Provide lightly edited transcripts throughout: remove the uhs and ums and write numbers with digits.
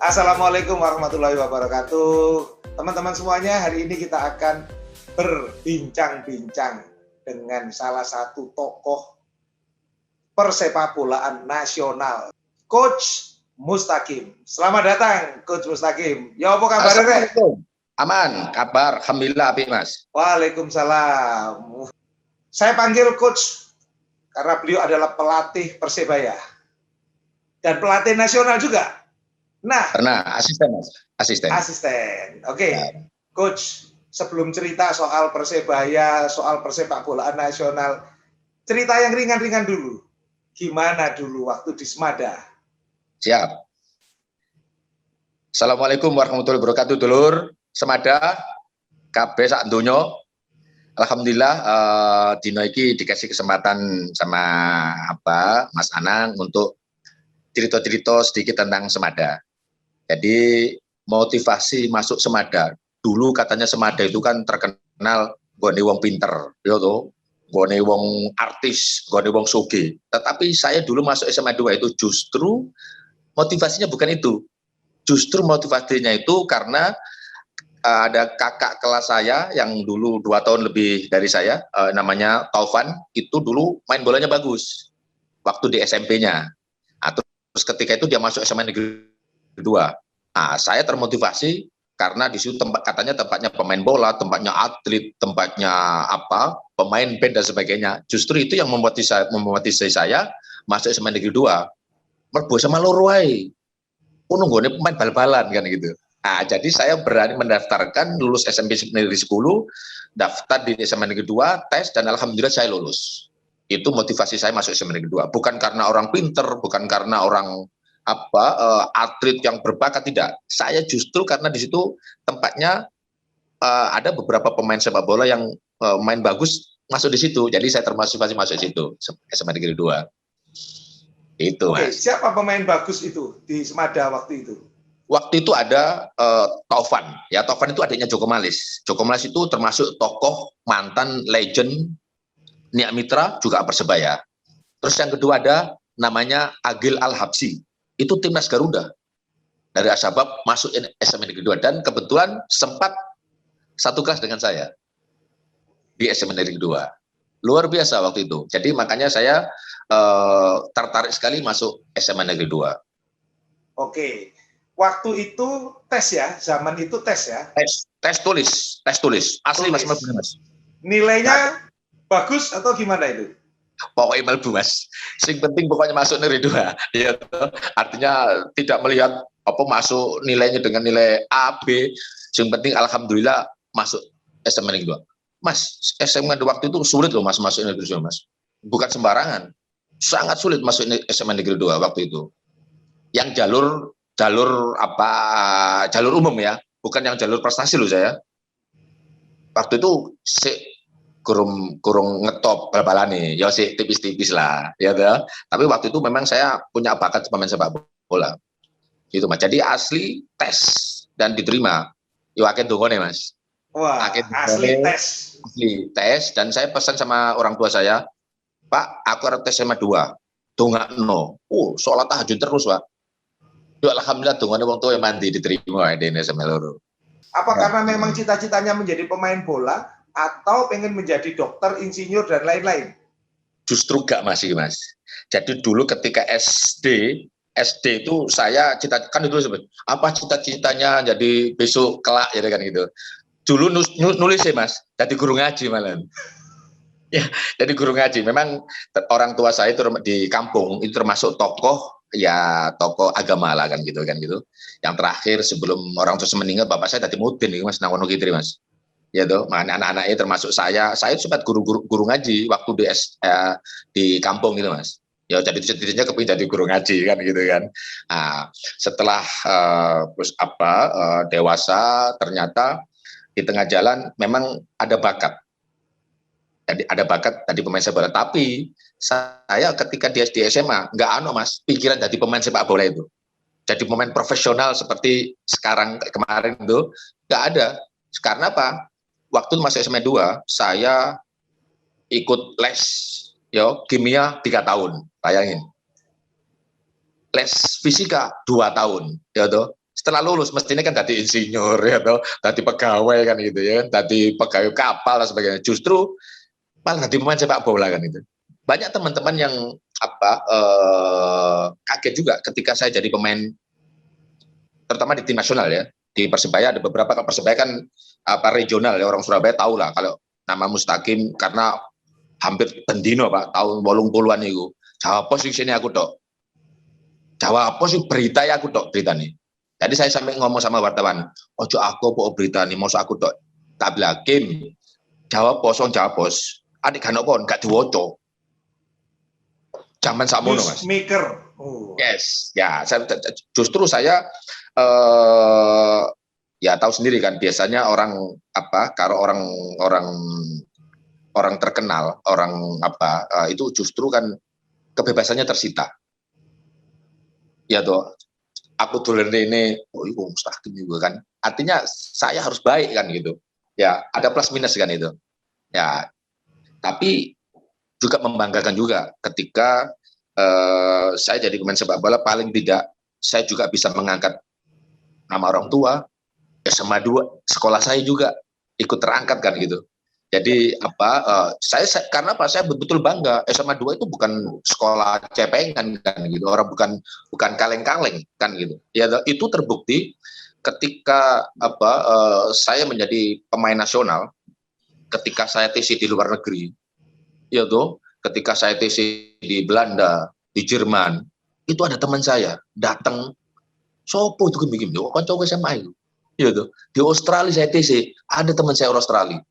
Assalamualaikum warahmatullahi wabarakatuh. Teman-teman semuanya, hari ini kita akan berbincang-bincang dengan salah satu tokoh persepakbolaan nasional, Coach Mustaqim. Selamat datang, Coach Mustaqim. Ya, apa kabar? Assalamualaikum. Aman, kabar. Alhamdulillah, Abi, Mas. Waalaikumsalam. Saya panggil Coach karena beliau adalah pelatih Persebaya dan pelatih nasional juga. Nah, pernah asisten, Mas. Asisten. Oke. Ya. Coach, sebelum cerita soal Persebaya, soal persepakbolaan nasional, cerita yang ringan-ringan dulu. Gimana dulu waktu di Semada? Siap. Assalamualaikum warahmatullahi wabarakatuh, dulur. Semada, kabeh sak donya. Alhamdulillah, dino iki dikasih kesempatan sama Mas Anang untuk cerita-cerita sedikit tentang Semada. Jadi motivasi masuk Semada. Dulu katanya Semada itu kan terkenal gone wong pinter, ya toh, gone wong artis, gone wong soge. Tetapi saya dulu masuk SMA 2 itu justru motivasinya bukan itu. Justru motivasinya itu karena ada kakak kelas saya yang dulu 2 tahun lebih dari saya, namanya Taufan, itu dulu main bolanya bagus waktu di SMP-nya. Terus ketika itu dia masuk SMA Negeri 2. Nah, saya termotivasi karena di situ katanya tempatnya pemain bola, tempatnya atlet, tempatnya pemain band dan sebagainya. Justru itu yang memotivasi saya masuk SMA Negeri 2. Mergo sama loro ae. Ono nggone pemain bal-balan kan gitu. Nah, jadi saya berani mendaftarkan, lulus SMP Negeri 10, daftar di SMA Negeri 2, tes, dan alhamdulillah saya lulus. Itu motivasi saya masuk SMA Negeri 2. Bukan karena orang pinter, bukan karena orang atlet yang berbakat, tidak. Saya justru karena di situ tempatnya ada beberapa pemain sepak bola yang main bagus masuk di situ. Jadi saya termotivasi masuk di situ, SMA Negeri 2. Itu, Oke, Mas. siapa pemain bagus itu di Semada waktu itu? Waktu itu ada Taufan. Ya, Taufan itu adiknya Joko Malis. Joko Malis itu termasuk tokoh mantan legend Nia Mitra, juga Persebaya. Terus yang kedua ada namanya Agil Al-Habsi. Itu timnas Garuda. Dari Asbab masuk SMA Negeri 2 dan kebetulan sempat satu kelas dengan saya di SMA Negeri 2. Luar biasa waktu itu. Jadi makanya saya tertarik sekali masuk SMA Negeri 2. Oke. Waktu itu tes ya, zaman itu tes ya? Tes tulis. Asli Mas. Nilainya bagus atau gimana itu? Pokoknya melbu, Mas. Sing penting pokoknya masuk Negeri 2. Ya, artinya tidak melihat masuk nilainya dengan nilai A, B. Sing penting alhamdulillah masuk SMA Negeri 2. Mas, SMA waktu itu sulit loh Mas masuk Negeri 2, Mas. Bukan sembarangan. Sangat sulit masuk SMA Negeri 2 waktu itu. Yang jalur umum ya, bukan yang jalur prestasi loh saya. Waktu itu kurung ngetop bal-balane, ya sih tipis-tipis lah, ya toh. Tapi waktu itu memang saya punya bakat pemain sepak bola. Gitu, Mas. Jadi asli tes dan diterima. Yo akeh dongone, Mas. Wah, asli tes. Asli tes dan saya pesan sama orang tua saya, Pak, aku harus tes SMA 2. Dongakno. Sholat tahajud terus, Pak. Yo alhamdulillah dongane wong tua yang mandi diterima di SMA loro. Apa karena memang cita-citanya menjadi pemain bola atau pengen menjadi dokter, insinyur, dan lain-lain? Justru gak masih, Mas. Jadi dulu ketika SD itu saya kan itu apa cita-citanya jadi besok kelak ya kan gitu. Dulu nulis ya, Mas, jadi guru ngaji malah. Ya, jadi guru ngaji. Memang orang tua saya itu di kampung itu termasuk tokoh agama lah kan gitu. Yang terakhir sebelum orang tua meninggal, bapak saya tadi mudin nih, Mas, nang wono kitri, Mas. Ya tuh, anak-anaknya termasuk saya sempat guru ngaji waktu di kampung gitu, Mas. Ya jadi cita-citanya kepingin jadi guru ngaji kan gitu kan. Nah, setelah dewasa ternyata di tengah jalan memang ada bakat. Jadi ada bakat tadi pemain sepak bola, tapi saya ketika di SMA nggak Mas, pikiran jadi pemain sepak bola itu. Jadi pemain profesional seperti sekarang kemarin itu nggak ada. Karena apa? Waktu masuk SMA 2, saya ikut les kimia 3 tahun, bayangin. Les fisika 2 tahun, ya toh. setelah lulus mestinya kan tadi insinyur ya toh, tadi pegawai kan gitu ya, tadi pegawai kapal dan sebagainya. Justru malah tadi pemain sepak bola kan itu. Banyak teman-teman yang kaget juga ketika saya jadi pemain, terutama di tim nasional ya. Di Persebaya ada beberapa, kalau Persebaya kan regional ya, orang Surabaya tahu lah kalau nama Mustaqim karena hampir bendino Pak, tahun 80-an itu. Jawa Pos di sini aku tok. Jawa Pos berita ya aku tok berita nih. Jadi saya sampai ngomong sama wartawan, ojo aku po berita nih, mau aku tok. Tak bilang Kim, Jawa Pos, adik kan apa enggak diwoco. Zaman sakmono Mas. Maker. Yes, ya justru saya ya tahu sendiri kan, biasanya orang kalau orang terkenal, orang itu justru kan kebebasannya tersita. Ya toh, aku tulen ini, itu Mustaqim juga kan. Artinya saya harus baik kan gitu. Ya, ada plus minus kan itu. Ya, tapi juga membanggakan juga ketika saya jadi pemain sepak bola, paling tidak saya juga bisa mengangkat nama orang tua. SMA 2 sekolah saya juga ikut terangkat kan gitu. Jadi saya karena saya betul bangga, SMA 2 itu bukan sekolah cepengan kan gitu, orang bukan kaleng-kaleng kan gitu. Ya itu terbukti ketika saya menjadi pemain nasional, ketika saya TC di luar negeri. Ya tuh, ketika saya TC di Belanda, di Jerman, itu ada teman saya datang, sopo itu bikin kan cowok SMA itu. Ya tuh, di Australia saya TC, ada teman saya Australia,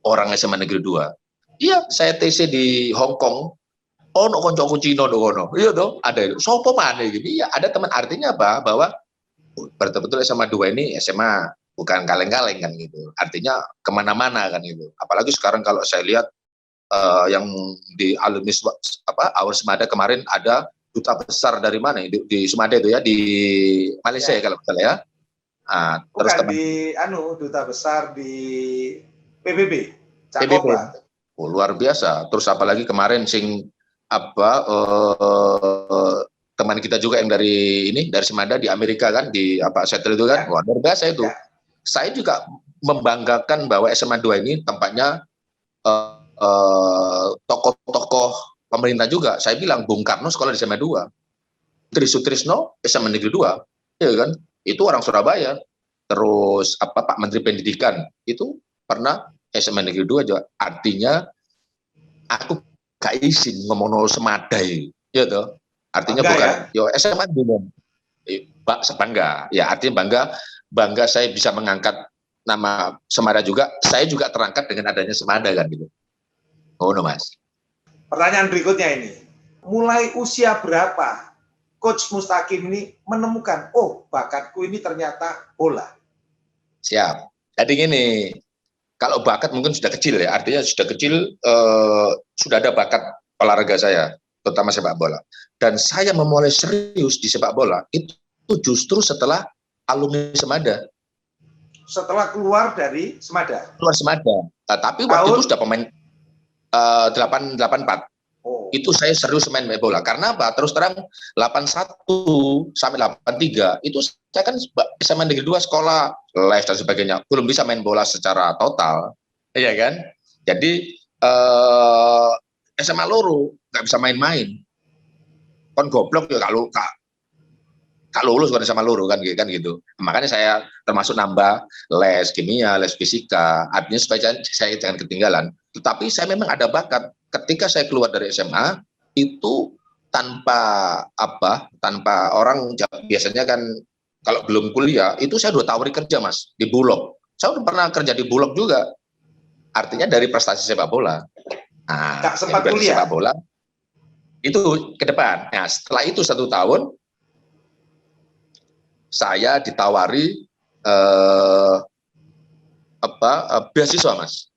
orang SMA Negeri 2. Iya, saya TC di Hong Kong, no konco Cina dono. Iya tuh, ada sopo mana gitu. Iya, ada teman, artinya apa? Bahwa betul-betul SMA 2 ini SMA bukan kaleng-kaleng kan gitu. Artinya kemana-mana kan gitu. Apalagi sekarang kalau saya lihat yang di alumni Awal Semada kemarin ada duta besar dari mana di Semada itu ya, di Malaysia ya kalau misalnya ya. Terus di duta besar di PBB. Cakoba. Luar biasa. Terus apalagi kemarin teman kita juga yang dari Semada di Amerika kan, di Seattle itu kan, luar biasa itu. Saya juga membanggakan bahwa SMA 2 ini tempatnya tokoh-tokoh pemerintah juga. Saya bilang Bung Karno sekolah di SMA 2, Tri Sutrisno SMA Negeri 2, ya kan? Itu orang Surabaya. Terus Pak Menteri Pendidikan itu pernah SMA Negeri 2 juga. Artinya aku gak izin ngomong semadai, ya toh. Artinya bangga, bukan ya? Yo SMA dulu. Bangga. Ya artinya bangga saya bisa mengangkat nama Semada juga. Saya juga terangkat dengan adanya Semada kan gitu. Oh no Mas. Pertanyaan berikutnya ini, mulai usia berapa Coach Mustaqim ini menemukan, oh bakatku ini ternyata bola? Siap. Jadi gini, kalau bakat mungkin sudah kecil ya, artinya sudah kecil sudah ada bakat olahraga saya, terutama sepak bola. Dan saya memulai serius di sepak bola itu justru setelah alumni Semada. Setelah keluar dari Semada? Keluar Semada. Tapi waktu itu sudah pemain 84. Itu saya serius main bola. Karena apa? Terus terang 81 sampai 83 itu saya kan SMA Negeri 2 sekolah les dan sebagainya, belum bisa main bola secara total, iya kan? Jadi SMA loro nggak bisa main-main. Kon goblok ya kalau lulus kan SMA loro kan gitu. Makanya saya termasuk nambah les kimia, les fisika, artinya supaya saya jangan ketinggalan. Tetapi saya memang ada bakat. Ketika saya keluar dari SMA itu tanpa orang biasanya kan kalau belum kuliah itu saya udah tawari kerja Mas di Bulog. Saya udah pernah kerja di Bulog juga. Artinya dari prestasi sepak bola. Nah, sempat kuliah. Sepak bola itu ke depan. Nah, setelah itu 1 tahun saya ditawari beasiswa Mas.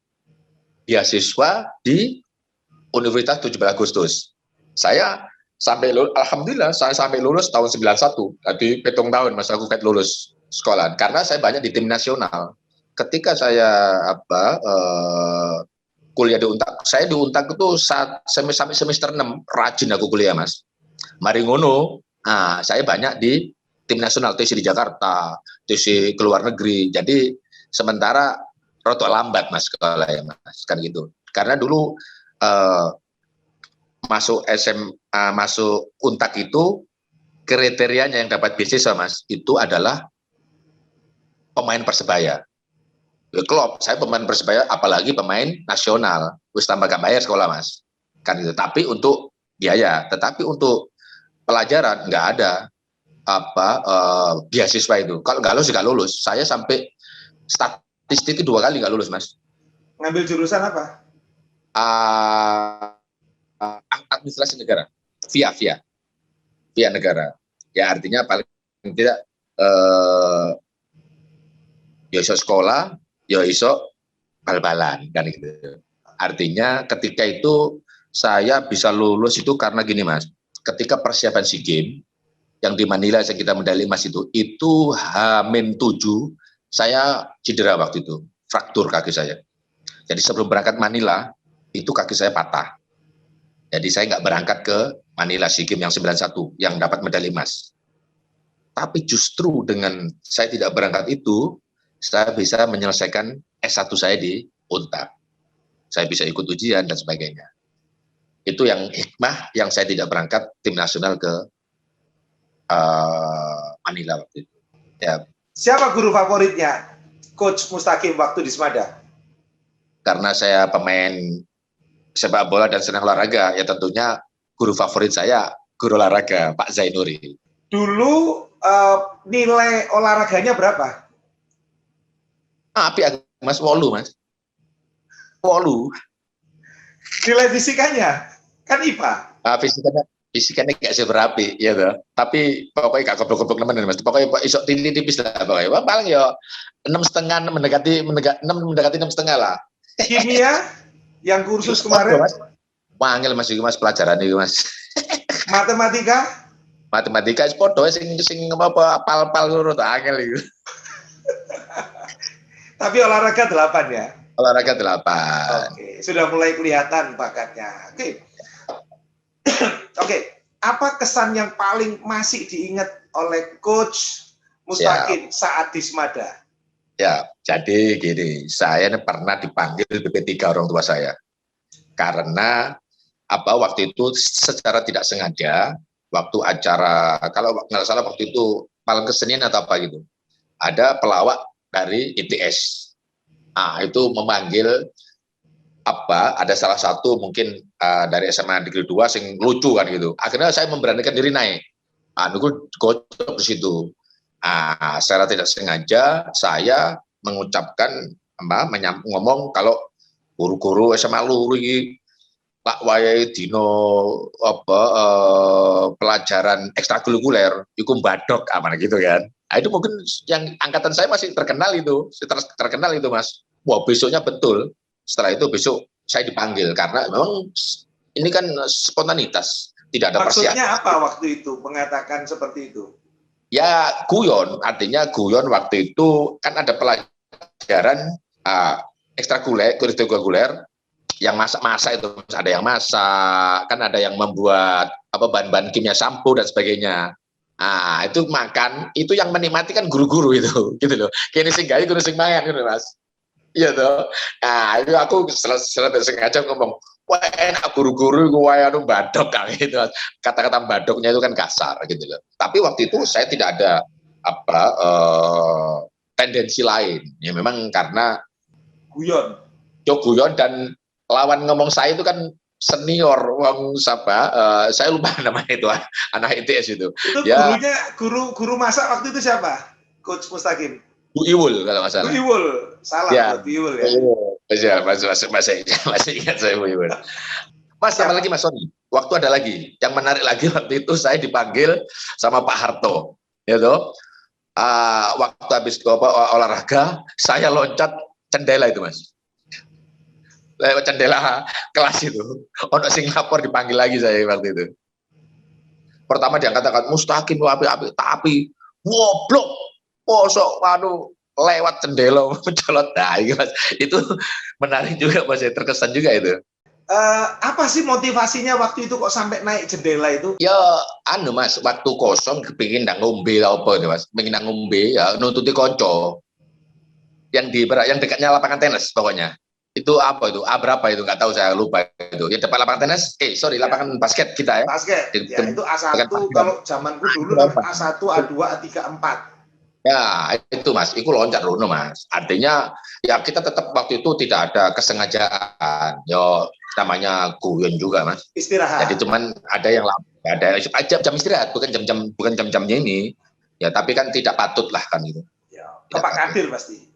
Beasiswa di Universitas 17 Agustus. Saya alhamdulillah saya sampai lulus tahun 91. Jadi hitung tahun Mas aku lulus sekolah. Karena saya banyak di tim nasional. Ketika saya kuliah di Untak, saya di Untak itu sampai semester 6 rajin aku kuliah Mas. Mari ngono, saya banyak di tim nasional, TC di Jakarta, TC ke luar negeri. Jadi sementara rotok lambat mas kalau ya mas kan gitu. Karena dulu masuk SMA, masuk Untak itu kriterianya yang dapat beasiswa mas itu adalah pemain Persebaya. Klub, saya pemain Persebaya, apalagi pemain nasional, terus tambah gak bayar sekolah mas, kan gitu. Tapi untuk biaya, tetapi untuk pelajaran nggak ada beasiswa itu. Kalau nggak lulus nggak lulus. Saya sampai statistik 2 kali nggak lulus mas. Ngambil jurusan apa? Administrasi negara, via negara. Ya artinya paling tidak ya iso sekolah, ya iso bal-balan kan gitu. Artinya ketika itu saya bisa lulus itu karena gini mas, ketika persiapan SEA Games yang di Manila saya kita medali emas itu H-7 saya cedera waktu itu, fraktur kaki saya. Jadi sebelum berangkat Manila itu kaki saya patah. Jadi saya nggak berangkat ke Manila SEA Games yang 91 yang dapat medali emas. Tapi justru dengan saya tidak berangkat itu, saya bisa menyelesaikan S1 saya di Untak. Saya bisa ikut ujian dan sebagainya. Itu yang hikmah yang saya tidak berangkat tim nasional ke Manila waktu itu. Ya. Siapa guru favoritnya Coach Mustaqim waktu di Semada? Karena saya pemain sepak bola dan senang olahraga, ya tentunya guru favorit saya guru olahraga Pak Zainuri. Dulu nilai olahraganya berapa? Api mas, 8 mas. 8. Nilai fisikanya kan IPA. Fisikanya gak seberapi ya toh. Tapi pokoknya gak goblok-goblok teman mas. Pokoknya isok tinggi tipis lah pokoknya. Wah, paling ya 6,5 mendekati 6,5 lah. Kimia yang kursus kemarin. Mas. Wangil mas itu mas pelajaran itu mas. Matematika? Matematika es podo sing apa pal-pal urut angel itu. Tapi olahraga 8 ya? Olahraga 8. Oke, sudah mulai kelihatan bakatnya. Oke. Apa kesan yang paling masih diingat oleh Coach Mustaqim saat di Semada? Ya, jadi gini, saya pernah dipanggil BP3 orang tua saya. Karena waktu itu secara tidak sengaja, waktu acara, kalau nggak salah waktu itu malam kesenian atau apa gitu, ada pelawak dari ITS. Itu memanggil ada salah satu mungkin dari SMA Negeri 2 sing lucu kan gitu. Akhirnya saya memberanikan diri naik. Niku gocok di situ. Secara tidak sengaja saya mengucapkan ngomong kalau guru-guru SMA Luhur iki Pak Wayai Dino pelajaran ekstrakurikuler iku badok mana gitu kan. Itu mungkin yang angkatan saya masih terkenal itu mas. Wah besoknya betul. Setelah itu besok saya dipanggil karena memang ini kan spontanitas, tidak ada persiapan. Maksudnya apa waktu itu mengatakan seperti itu? Ya guyon, artinya guyon waktu itu kan ada pelajaran ekstrakurikuler yang masak-masak itu, ada yang masak, kan ada yang membuat bahan-bahan kimia sampo dan sebagainya. Itu makan, itu yang menikmati kan guru-guru itu, gitu loh. Kini sing gawe guru sing mangan gitu mas. Iya toh. Itu aku setelah sengaja ngomong, wah enak guru-guru gue badok kan gitu. Kata-kata badoknya itu kan kasar gitu loh. Tapi waktu itu saya tidak ada tendensi lain. Ya memang karena guyon dan lawan ngomong saya itu kan senior saya lupa namanya itu anak ITS itu. Ya. Gurunya guru masak waktu itu siapa? Coach Mustaqim. Bu Iwul kalau nggak salah. Bu Iwul, salah ya. Bu Iwul ya. Iya, masih ingat saya Bu Iwul. Mas, sama lagi Mas Sony. Waktu ada lagi, yang menarik lagi waktu itu saya dipanggil sama Pak Harto, ya toh. Waktu habis olahraga, saya loncat cendela itu Mas. Lewat cendela kelas itu. Ono sing lapor dipanggil lagi saya waktu itu. Pertama diangkat Mustaqim api tapi goblok. Posok lewat cendela mencolot. Mas. Itu menarik juga Mas, terkesan juga itu. Apa sih motivasinya waktu itu kok sampai naik jendela itu? Ya, anu mas, waktu kosong kepingin ndak ngombe apa itu mas, pengen ndak ngombe ya nuntuti konco yang dekatnya lapangan tenis pokoknya. Itu apa itu? A berapa itu? Nggak tahu saya lupa itu. Ya depan lapangan tenis, sorry Ya, lapangan basket kita ya. basket. Ya, itu Bukan A1 basket. kalau zamanku dulu namanya A1, A2, A3, A4. Ya, itu mas, itu loncat runo mas. Artinya ya kita tetap waktu itu tidak ada kesengajaan. Yo namanya guyon juga mas. Jadi Istirahat. cuman ada yang ada jam istirahat, bukan jam-jamnya ini. Ya tapi kan tidak patut lah kan gitu. Ya, ke Tidak Pak patut. Kadir pasti.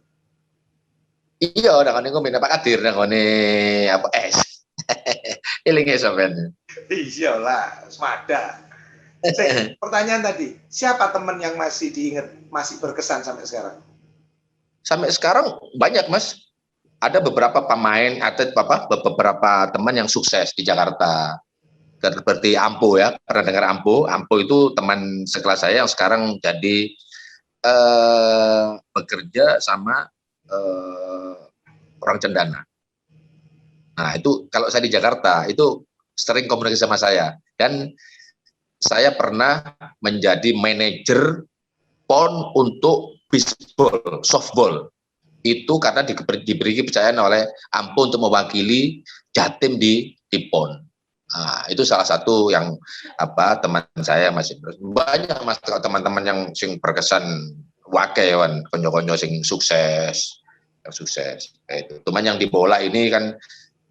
Iya, dengan ini ngomongin Pak Kadir, dengan ini apa es. Ilingnya sampean. Iya lah, semada. Pertanyaan tadi, siapa teman yang masih diingat, masih berkesan sampai sekarang? Sampai sekarang banyak mas. Ada beberapa pemain atlet beberapa teman yang sukses di Jakarta. Seperti Ampo ya, pernah dengar Ampo? Ampo itu teman sekelas saya yang sekarang jadi bekerja sama orang Cendana. Nah itu kalau saya di Jakarta itu sering komunikasi sama saya dan saya pernah menjadi manajer PON untuk bisbol, softball. Itu karena diberi kepercayaan oleh Ampo untuk mewakili Jatim di PON. Nah, itu salah satu yang teman saya masih banyak mas teman-teman yang sing berkesan wakewan konyo-konyo sing sukses yang sukses itu. Cuman yang di bola ini kan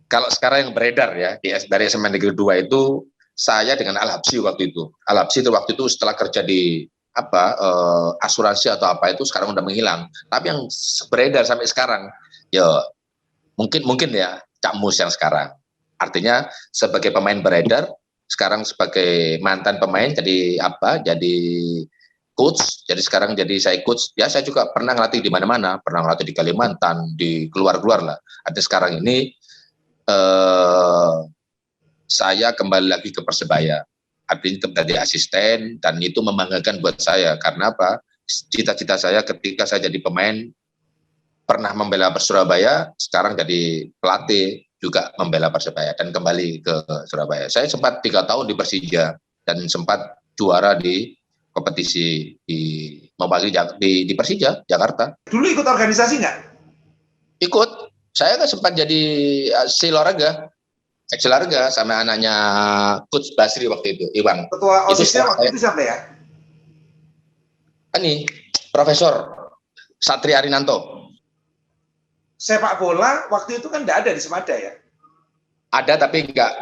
kalau sekarang yang beredar ya dari SMA Negeri 2 itu saya dengan Al-Habsyi waktu itu. Al-Habsyi itu waktu itu setelah kerja di asuransi atau apa itu sekarang udah menghilang. Tapi yang beredar sampai sekarang ya mungkin ya Cak Mus yang sekarang. Artinya sebagai pemain beredar, sekarang sebagai mantan pemain jadi jadi coach. Jadi sekarang jadi saya coach. Ya saya juga pernah ngelatih di mana-mana, pernah ngelatih di Kalimantan, di keluar-keluar lah. Artinya sekarang ini saya kembali lagi ke Persebaya. Artinya tetap jadi asisten dan itu membanggakan buat saya. Karena apa? Cita-cita saya ketika saya jadi pemain pernah membela Surabaya, sekarang jadi pelatih juga membela Persebaya dan kembali ke Surabaya. Saya sempat 3 tahun di Persija dan sempat juara di kompetisi mewakili di Persija Jakarta. Dulu ikut organisasi nggak? Ikut. Saya kan sempat jadi silaraga sama anaknya Coach Basri waktu itu, Iwan. Ketua OSIS-nya waktu itu siapa ya? Ini Profesor Satri Arinanto. Sepak bola waktu itu kan nggak ada di Semada ya? Ada tapi tidak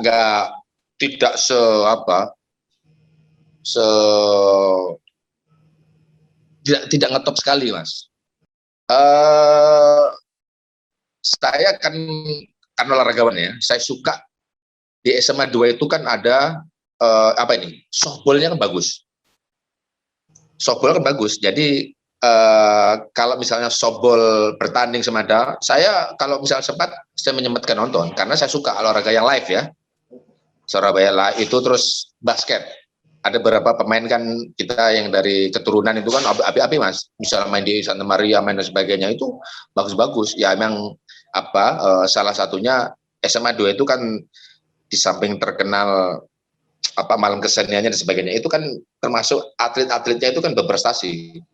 tidak ngetop sekali mas. Saya kan olahragawan ya, saya suka di SMA 2 itu kan ada softballnya kan bagus. Softball kan bagus, jadi kalau misalnya softball bertanding Semada, saya kalau misalnya sempat saya menyempatkan nonton karena saya suka olahraga yang live ya. Surabaya live itu terus basket. Ada beberapa pemain kan kita yang dari keturunan itu kan api-api mas, misalnya main di Santa Maria main dan sebagainya itu bagus-bagus. Ya emang salah satunya SMA 2 itu kan di samping terkenal malam keseniannya dan sebagainya itu kan termasuk atlet-atletnya itu kan berprestasi.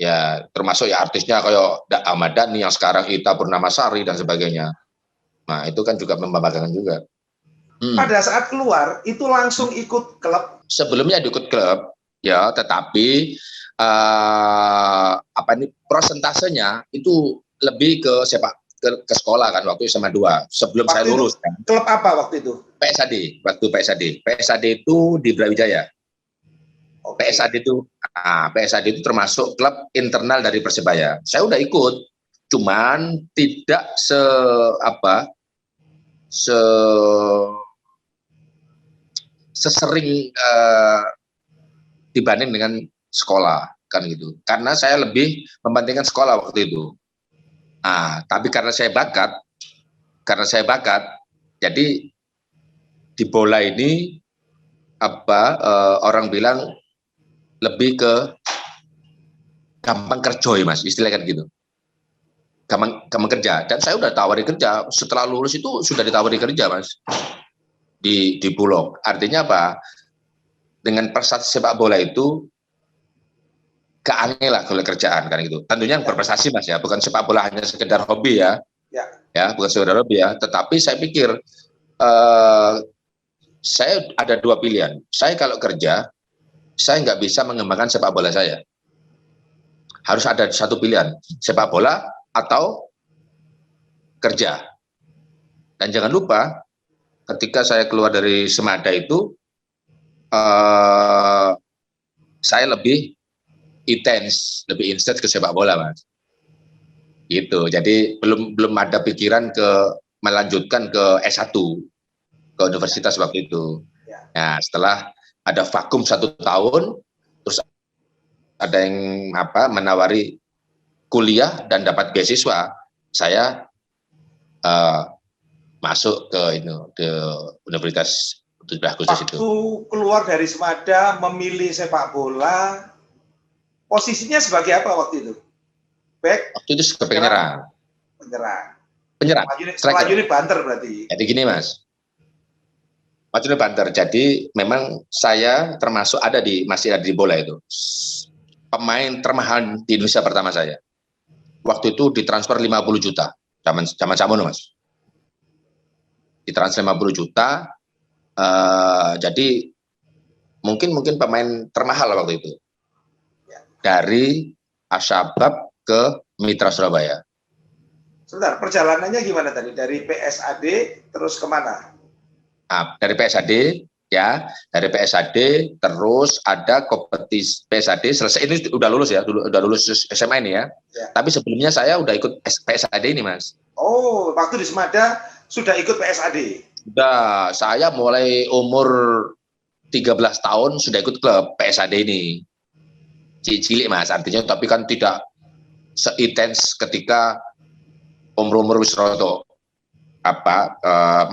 Ya termasuk ya artisnya kayak Ahmad Dhani yang sekarang Ita Purnamasari dan sebagainya. Nah itu kan juga membanggakan juga. Pada saat keluar itu langsung ikut klub. Sebelumnya ikut klub ya, tetapi prosentasenya itu lebih ke ke sekolah kan waktu SMA 2 sebelum waktu saya lulus kan. Klub apa waktu itu? PSAD, waktu PSAD itu di Brawijaya. Okay. PSAD itu termasuk klub internal dari Persebaya. Saya udah ikut, cuman tidak sesering dibanding dengan sekolah kan gitu. Karena saya lebih mementingkan sekolah waktu itu. Tapi karena saya bakat, jadi di bola ini orang bilang lebih ke gampang kerjoy mas, istilahnya kan gitu. gampang kerja. Dan saya udah tawari kerja, setelah lulus itu sudah ditawari kerja, Mas, di Bulog. Artinya apa? Dengan prestasi sepak bola itu gak aneh lah kalau kerjaan kan gitu. Tentunya yang berprestasi, Mas, ya, bukan sepak bola hanya sekedar hobi ya. Ya, bukan sekedar hobi ya. Tetapi saya pikir saya ada dua pilihan. Saya kalau kerja, saya nggak bisa mengembangkan sepak bola saya. Harus ada satu pilihan, sepak bola atau kerja. Dan jangan lupa, ketika saya keluar dari Semada itu, saya lebih intens ke sepak bola, Mas. Gitu. Jadi belum ada pikiran melanjutkan ke S1 ke universitas waktu itu. Nah, setelah ada vakum 1 tahun, terus ada yang menawari kuliah dan dapat beasiswa, saya masuk ke Universitas Agustus itu. Waktu keluar dari Semada memilih sepak bola, posisinya sebagai apa waktu itu? Back? Waktu itu sebagai penyerang. Penyerang. Setelah unit banter berarti. Jadi gini, Mas. Maju banter. Jadi memang saya termasuk masih ada di bola itu. Pemain termahal di Indonesia pertama saya. Waktu itu ditransfer 50 juta. Zaman Samono, Mas. Ditransfer 50 juta. Jadi mungkin pemain termahal waktu itu. Dari Ashabab ke Mitra Surabaya. Sebentar, perjalanannya gimana tadi? Dari PSAD terus kemana? Nah, dari PSAD ya, dari PSAD terus ada kompetisi PSAD selesai, ini udah lulus ya, udah lulus SMA ini ya. Tapi sebelumnya saya udah ikut PSAD ini, Mas. Oh, waktu di Semada sudah ikut PSAD? Udah, saya mulai umur 13 tahun sudah ikut klub PSAD ini. Cilik, Mas, artinya, tapi kan tidak seintens ketika umur wis roto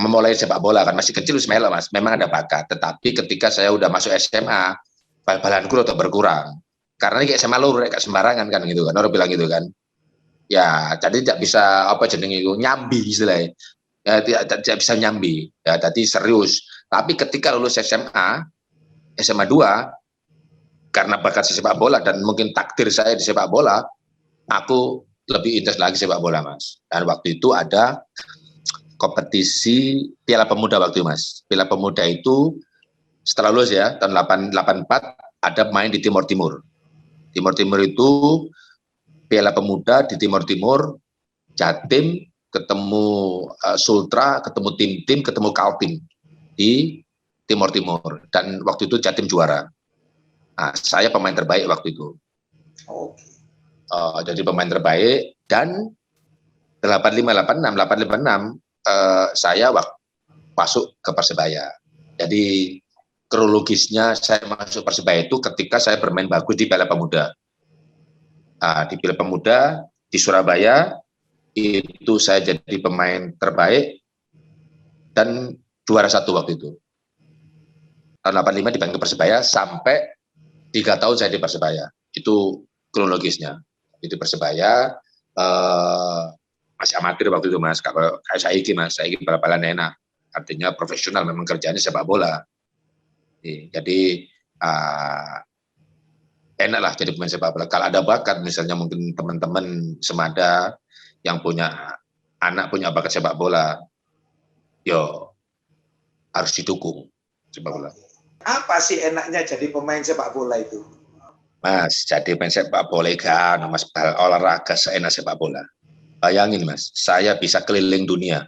memulai sepak bola, kan masih kecil semelo, Mas, memang ada bakat, tetapi ketika saya udah masuk SMA bal-balanku udah berkurang karena kayak SMA lu kayak sembarangan kan gitu kan, orang bilang gitu kan ya, jadi tidak bisa nyambi istilahnya ya, tidak bisa nyambi ya, jadi serius. Tapi ketika lulus SMA 2 karena bakat sepak bola dan mungkin takdir saya di sepak bola, aku lebih intens lagi sepak bola, Mas. Dan waktu itu ada kompetisi Piala Pemuda waktu itu, Mas. Piala Pemuda itu setelah lulus ya, tahun 84 ada main di Timur Timur. Timur Timur itu Piala Pemuda di Timur Timur, Jatim ketemu Sultra, ketemu tim-tim, ketemu Kaltim di Timur Timur. Dan waktu itu Jatim juara. Nah, saya pemain terbaik waktu itu. Jadi pemain terbaik, dan 85-86 saya masuk ke Persebaya. Jadi kronologisnya saya masuk Persebaya itu ketika saya bermain bagus di Piala Pemuda. Di Piala Pemuda di Surabaya itu saya jadi pemain terbaik dan juara 1 waktu itu. Tahun 85 dipanggil ke Persebaya sampai 3 tahun saya di Persebaya. Itu kronologisnya. Itu Persebaya masih amatir waktu itu, Mas. Kayak saiki, Mas, saiki bal-balan enak. Artinya profesional, memang kerjanya sepak bola. Jadi enak lah jadi pemain sepak bola. Kalau ada bakat, misalnya mungkin teman-teman Semada yang punya anak punya bakat sepak bola, yo harus didukung sepak bola. Apa sih enaknya jadi pemain sepak bola itu? Mas, jadi pemain sepak bola kan, Mas, olahraga seenak sepak bola. Bayangin, Mas, saya bisa keliling dunia.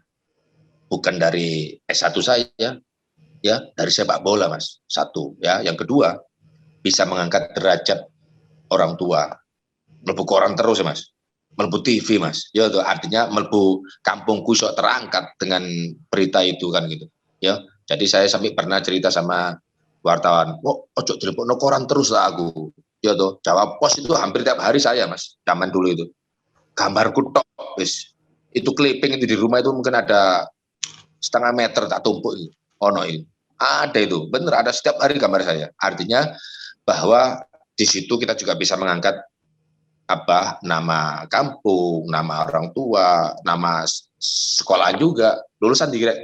Bukan dari S1 saya, ya, dari sepak bola, Mas. Satu, ya. Yang kedua, bisa mengangkat derajat orang tua. Melebu koran terus, ya, Mas. Melebu TV, Mas. Ya, itu artinya melebu kampungku sok terangkat dengan berita itu kan gitu. Ya, jadi saya sampai pernah cerita sama wartawan, ojo telepon koran terus lah aku. Ya tuh, Jawa Pos itu hampir tiap hari saya, Mas, zaman dulu itu. Gambarku tok, wis. Itu clipping itu di rumah itu mungkin ada setengah meter tak tumpuk itu. Itu. Ada itu, bener ada setiap hari gambar saya. Artinya bahwa di situ kita juga bisa mengangkat nama kampung, nama orang tua, nama sekolah juga, lulusan dikira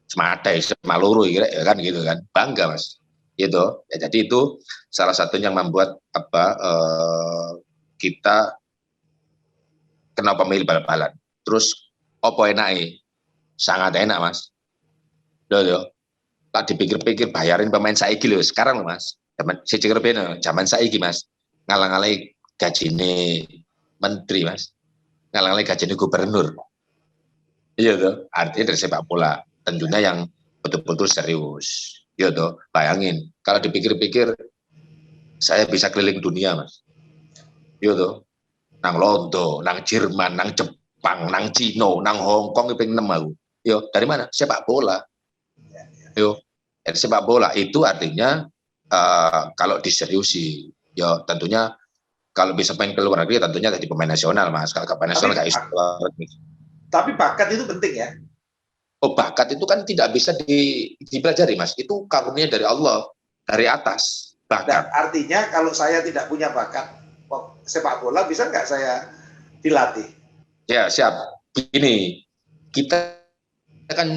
semadai, semaluru kira ya kan gitu kan, bangga Mas. Gitu. Ya, jadi itu salah satunya yang membuat kita kenapa milih bal-balan. Terus opo enake? Sangat enak Mas. Loh. Tak dipikir-pikir bayarin pemain saiki lho sekarang loh Mas. Zaman saiki Mas. Ngalang-alangi gajine menteri Mas. Ngalang-alangi gajine gubernur. Iya tuh. Artinya dari sepak bola. Tentunya yang betul-betul serius. Iya tuh. Bayangin. Kalau dipikir-pikir saya bisa keliling dunia Mas. Iya tuh. Nang Londo, nang Jerman, nang Jepang, nang Cino, nang Hong Kong pengen 6 aku. Yo, dari mana? Sepak bola. Yo, dari sepak bola itu artinya kalau diseriusi, ya tentunya kalau bisa main ke luar negeri tentunya jadi pemain nasional Mas. Kalau ke pemain nasional nggak istilah. Tapi bakat itu penting ya. Oh, bakat itu kan tidak bisa dipelajari Mas. Itu karunia dari Allah, dari atas. Bakat. Dan artinya kalau saya tidak punya bakat sepak bola, bisa nggak saya dilatih? Ya siap. Ini kita kan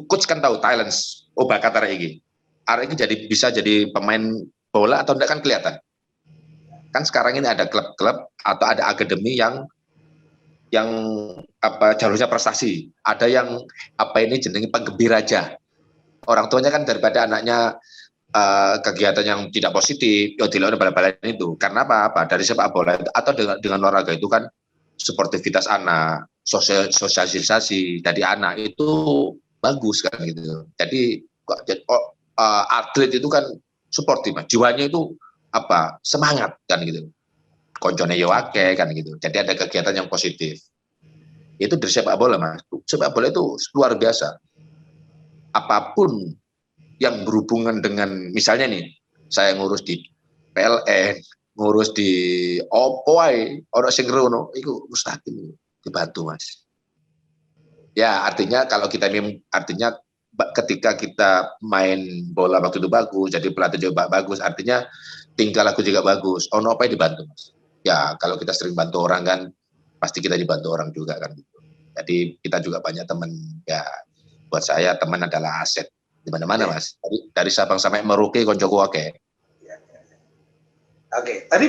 coach kan tahu talent. Oh bakat arek ini. Arek ini bisa jadi pemain bola atau enggak kan kelihatan. Kan sekarang ini ada klub-klub atau ada akademi yang jalurnya prestasi. Ada yang ini jenenge penggembira aja. Orang tuanya kan daripada anaknya kegiatan yang tidak positif, ya dilakukan bal-balan itu. Karena apa? Dari sepak bola atau dengan olahraga itu kan sportivitas anak, sosialisasi dari anak itu bagus kan gitu. Jadi atlet itu kan sportif, jiwanya itu semangat kan gitu. Koncone yo akeh kan gitu. Jadi ada kegiatan yang positif. Itu dari sepak bola Mas. Sepak bola itu luar biasa. Apapun yang berhubungan dengan misalnya nih, saya ngurus di PLN, ngurus di Opoi, orang sing ngono, itu mustahil dibantu Mas. Ya artinya kalau kita ini artinya ketika kita main bola waktu itu bagus, jadi pelatih juga bagus, artinya tingkah laku juga bagus. Ono apa dibantu Mas? Ya kalau kita sering bantu orang kan, pasti kita dibantu orang juga kan. Jadi kita juga banyak teman. Ya buat saya teman adalah aset di mana-mana Mas. Dari Sabang sampai Merauke koncoku oke. Oke, tadi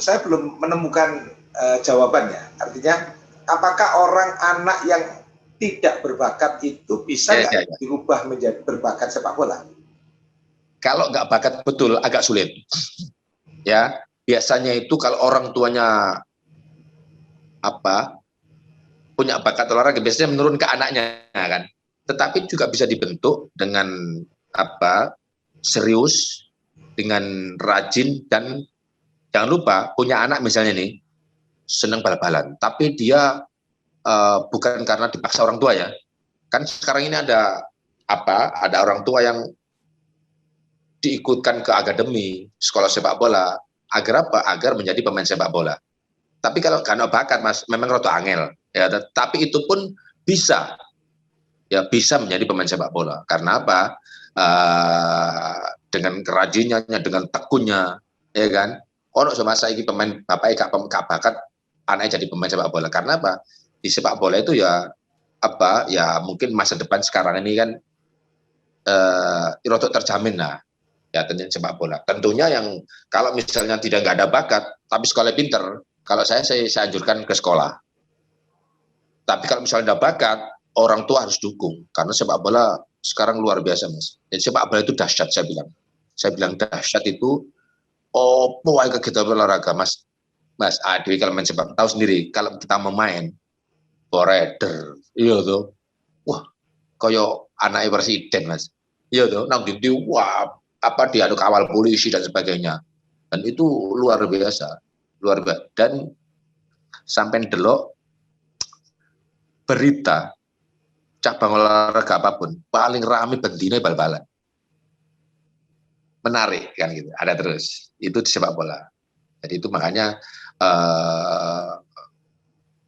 saya belum menemukan jawabannya. Artinya apakah anak yang tidak berbakat itu bisa dirubah menjadi berbakat sepak bola? Kalau nggak bakat betul agak sulit. Ya, biasanya itu kalau orang tuanya punya bakat olahraga biasanya menurun ke anaknya kan. Tetapi juga bisa dibentuk dengan serius, dengan rajin, dan jangan lupa punya anak misalnya nih senang bal-balan, tapi dia bukan karena dipaksa orang tua ya. Kan sekarang ini ada orang tua yang diikutkan ke akademi sekolah sepak bola agar agar menjadi pemain sepak bola. Tapi kalau karena bakat Mas memang roto angel ya, tapi itu pun bisa menjadi pemain sepak bola. Karena apa? Dengan kerajinannya, dengan tekunnya, ya kan? Ono sama saya ini pemain bapak gak bakat anaknya jadi pemain sepak bola. Karena apa? Di sepak bola itu ya mungkin masa depan sekarang ini kan rotok terjamin lah. Ya tentunya sepak bola. Tentunya yang kalau misalnya nggak ada bakat, tapi sekolah pinter, kalau saya anjurkan ke sekolah. Tapi kalau misalnya ada bakat, orang tua harus dukung karena sepak bola sekarang luar biasa Mas. Jadi sepak bola itu dahsyat saya bilang. Saya bilang dahsyat itu kegiatan olahraga Mas. Mas Adwi kalau main sepak tahu sendiri kalau kita memain boreder, iya tuh. Wah, koyo anak presiden Mas. Iya tuh, nang di wah diaduk kawal polisi dan sebagainya. Dan itu luar biasa. Dan sampai delok berita cabang olahraga apapun paling ramai bendina bal-balan, menarik kan gitu, ada terus itu di sepak bola. Jadi itu makanya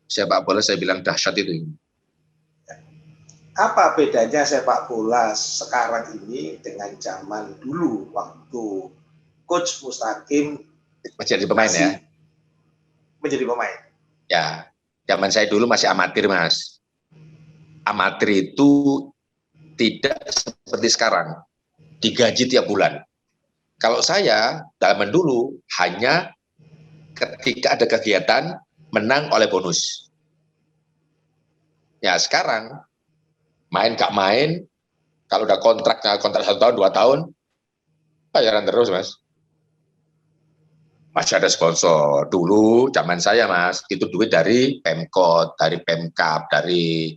sepak bola saya bilang dahsyat itu. Apa bedanya sepak bola sekarang ini dengan zaman dulu waktu Coach Mustaqim masih jadi pemain ya? menjadi pemain? Ya, zaman saya dulu masih amatir, Mas. Amatir itu tidak seperti sekarang, digaji tiap bulan. Kalau saya, zaman dulu, hanya ketika ada kegiatan, menang oleh bonus. Ya, sekarang, main gak main, kalau udah kontrak 1 tahun, 2 tahun, bayaran terus, Mas. Masih ada sponsor. Dulu zaman saya, Mas, itu duit dari Pemkot, dari Pemkap, dari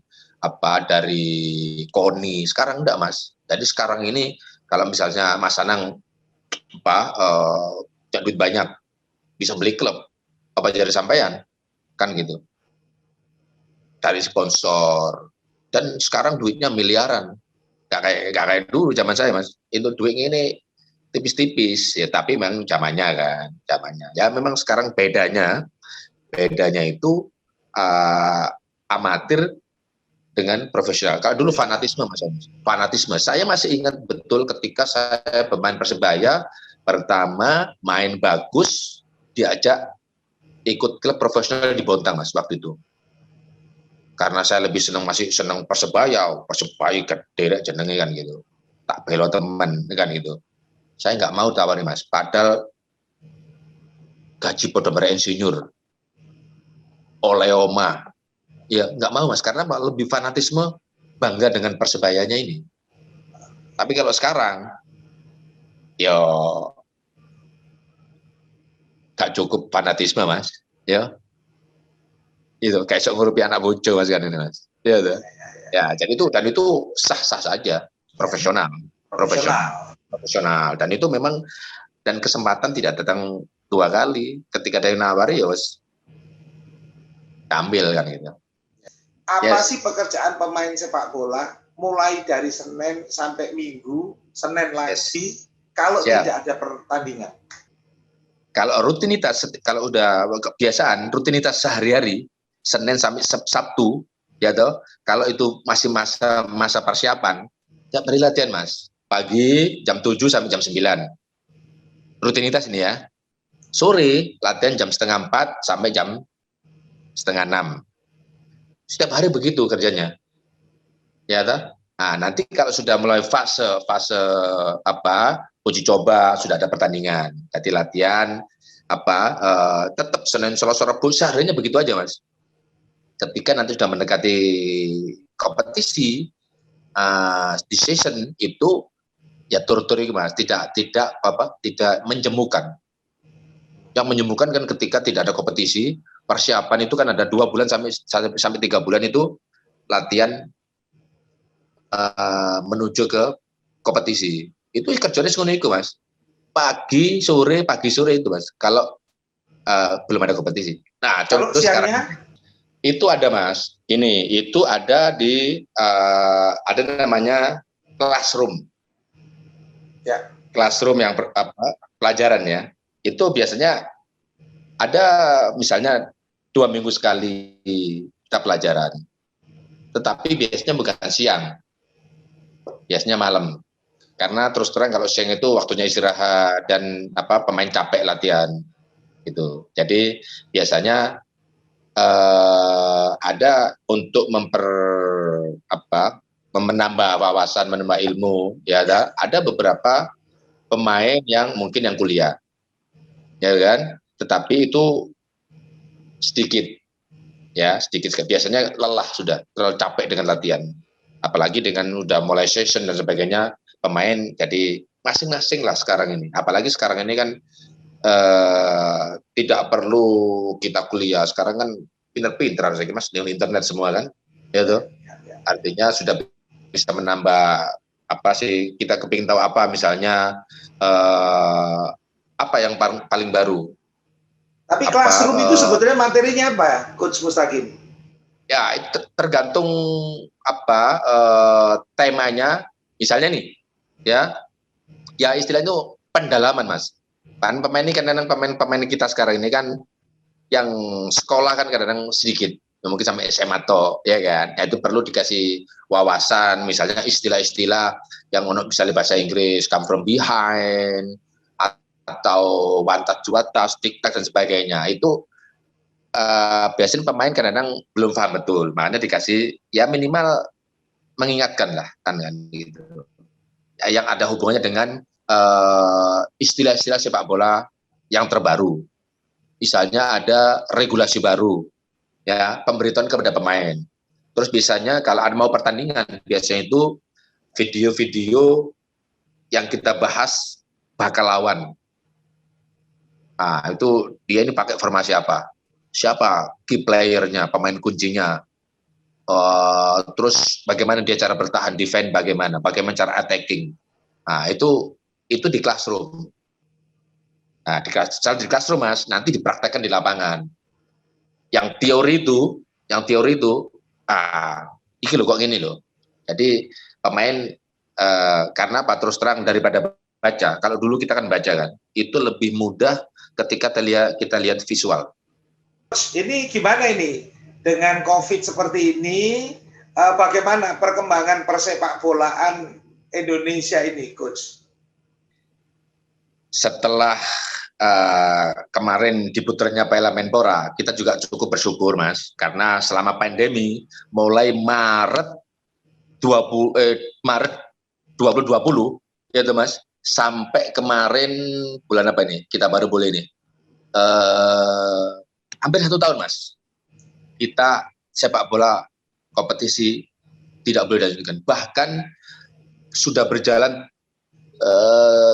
KONI. Sekarang enggak, Mas. Jadi sekarang ini kalau misalnya Mas Anang duit banyak, bisa beli klub, apa jadi sampean, kan gitu. Dari sponsor. Dan sekarang duitnya miliaran. Gak kayak dulu zaman saya, Mas. Itu duit ini tipis-tipis ya, tapi memang zamannya. Ya memang sekarang bedanya itu amatir dengan profesional. Kalau dulu fanatisme, Mas, fanatisme. Saya masih ingat betul ketika saya pemain Persebaya pertama main bagus, diajak ikut klub profesional di Bontang, Mas, waktu itu. Karena saya lebih masih senang Persebaya gede jenenge kan gitu. Tak belo teman kan gitu. Saya nggak mau tawari, Mas. Padahal gaji podo insinyur oleh oma. Ya nggak mau, Mas. Karena lebih fanatisme, bangga dengan Persebayanya ini. Tapi kalau sekarang, ya nggak cukup fanatisme, Mas. Ya, itu kayak sok ngurupi anak bojo, Mas, kan ini, Mas. Ya, jadi itu sah-sah saja, profesional. Dan itu memang, dan kesempatan tidak datang 2 kali. Ketika ada yang nawari, ya wes ambil kan gitu. Apa sih pekerjaan pemain sepak bola mulai dari Senin sampai Minggu, Senin lagi, kalau tidak ada pertandingan? Kalau rutinitas, kalau udah kebiasaan, rutinitas sehari-hari, Senin sampai Sabtu, ya toh, kalau itu masih masa persiapan, ya beri latihan, Mas. Pagi jam 7 sampai jam 9. Rutinitas ini ya. Sore latihan jam 3:30 sampai jam 5:30. Setiap hari begitu kerjanya. Ya toh? Nah, nanti kalau sudah mulai fase uji coba, sudah ada pertandingan. Jadi latihan tetap Senin, Selasa, Rabu seharinya begitu aja, Mas. Ketika nanti sudah mendekati kompetisi, di season itu ya tur-tur, Mas, tidak menjemukan. Yang menjemukan kan ketika tidak ada kompetisi, persiapan itu kan ada 2 bulan sampai 3 bulan itu latihan menuju ke kompetisi. Itu kerjanya seperti itu, Mas. Pagi sore itu, Mas. Kalau belum ada kompetisi. Nah, contoh sekarang itu ada, Mas. Itu ada di ada namanya classroom. Ya, classroom yang pelajaran ya. Itu biasanya ada misalnya 2 minggu sekali kita pelajaran. Tetapi biasanya bukan siang. Biasanya malam. Karena terus terang kalau siang itu waktunya istirahat dan pemain capek latihan gitu. Jadi biasanya ada untuk menambah wawasan, menambah ilmu, ya ada beberapa pemain yang mungkin yang kuliah, ya kan, tetapi itu sedikit, biasanya lelah sudah, terlalu capek dengan latihan, apalagi dengan udah mulai session dan sebagainya, pemain jadi masing-masing lah sekarang ini, apalagi sekarang ini kan tidak perlu kita kuliah, sekarang kan pinter-pinter saya kira, Mas, dengan internet semua kan, ya tuh. Artinya sudah bisa menambah kita kepingin tahu misalnya apa yang paling baru. Tapi classroom itu sebetulnya materinya apa ya, Coach Mustaqim? Ya, tergantung temanya. Misalnya nih, ya istilahnya pendalaman, Mas. Kan pemain ini kadang-kadang pemain kita sekarang ini kan yang sekolah kan kadang-kadang sedikit, mungkin sampai SMA toh, ya kan. Ya, itu perlu dikasih wawasan, misalnya istilah-istilah yang misalnya bahasa Inggris, come from behind, atau one touch, dua touch, tic tac dan sebagainya. Itu biasanya pemain kadang-kadang belum paham betul, makanya dikasih ya minimal mengingatkan lah kan gitu. Yang ada hubungannya dengan istilah-istilah sepak bola yang terbaru. Misalnya ada regulasi baru, ya pemberitahuan kepada pemain. Terus biasanya kalau ada mau pertandingan, biasanya itu video-video yang kita bahas bakal lawan. Nah, itu dia ini pakai formasi apa? Siapa key playernya, pemain kuncinya, terus bagaimana dia cara bertahan, defend bagaimana cara attacking. Nah, itu di classroom. Nah, di classroom Mas, nanti dipraktekkan di lapangan. Yang teori itu, ini loh kok gini loh. Jadi pemain karena apa terus terang daripada baca. Kalau dulu kita kan baca kan, itu lebih mudah ketika kita lihat visual. Ini gimana ini dengan COVID seperti ini? Bagaimana perkembangan persepak bolaan Indonesia ini, Coach? Setelah kemarin diputarnya Piala Menpora, kita juga cukup bersyukur Mas, karena selama pandemi mulai Maret 2020 ya tuh Mas, sampai kemarin bulan apa ini? Kita baru boleh nih. Hampir 1 tahun Mas. Kita sepak bola kompetisi tidak boleh dilanjutkan. Bahkan sudah berjalan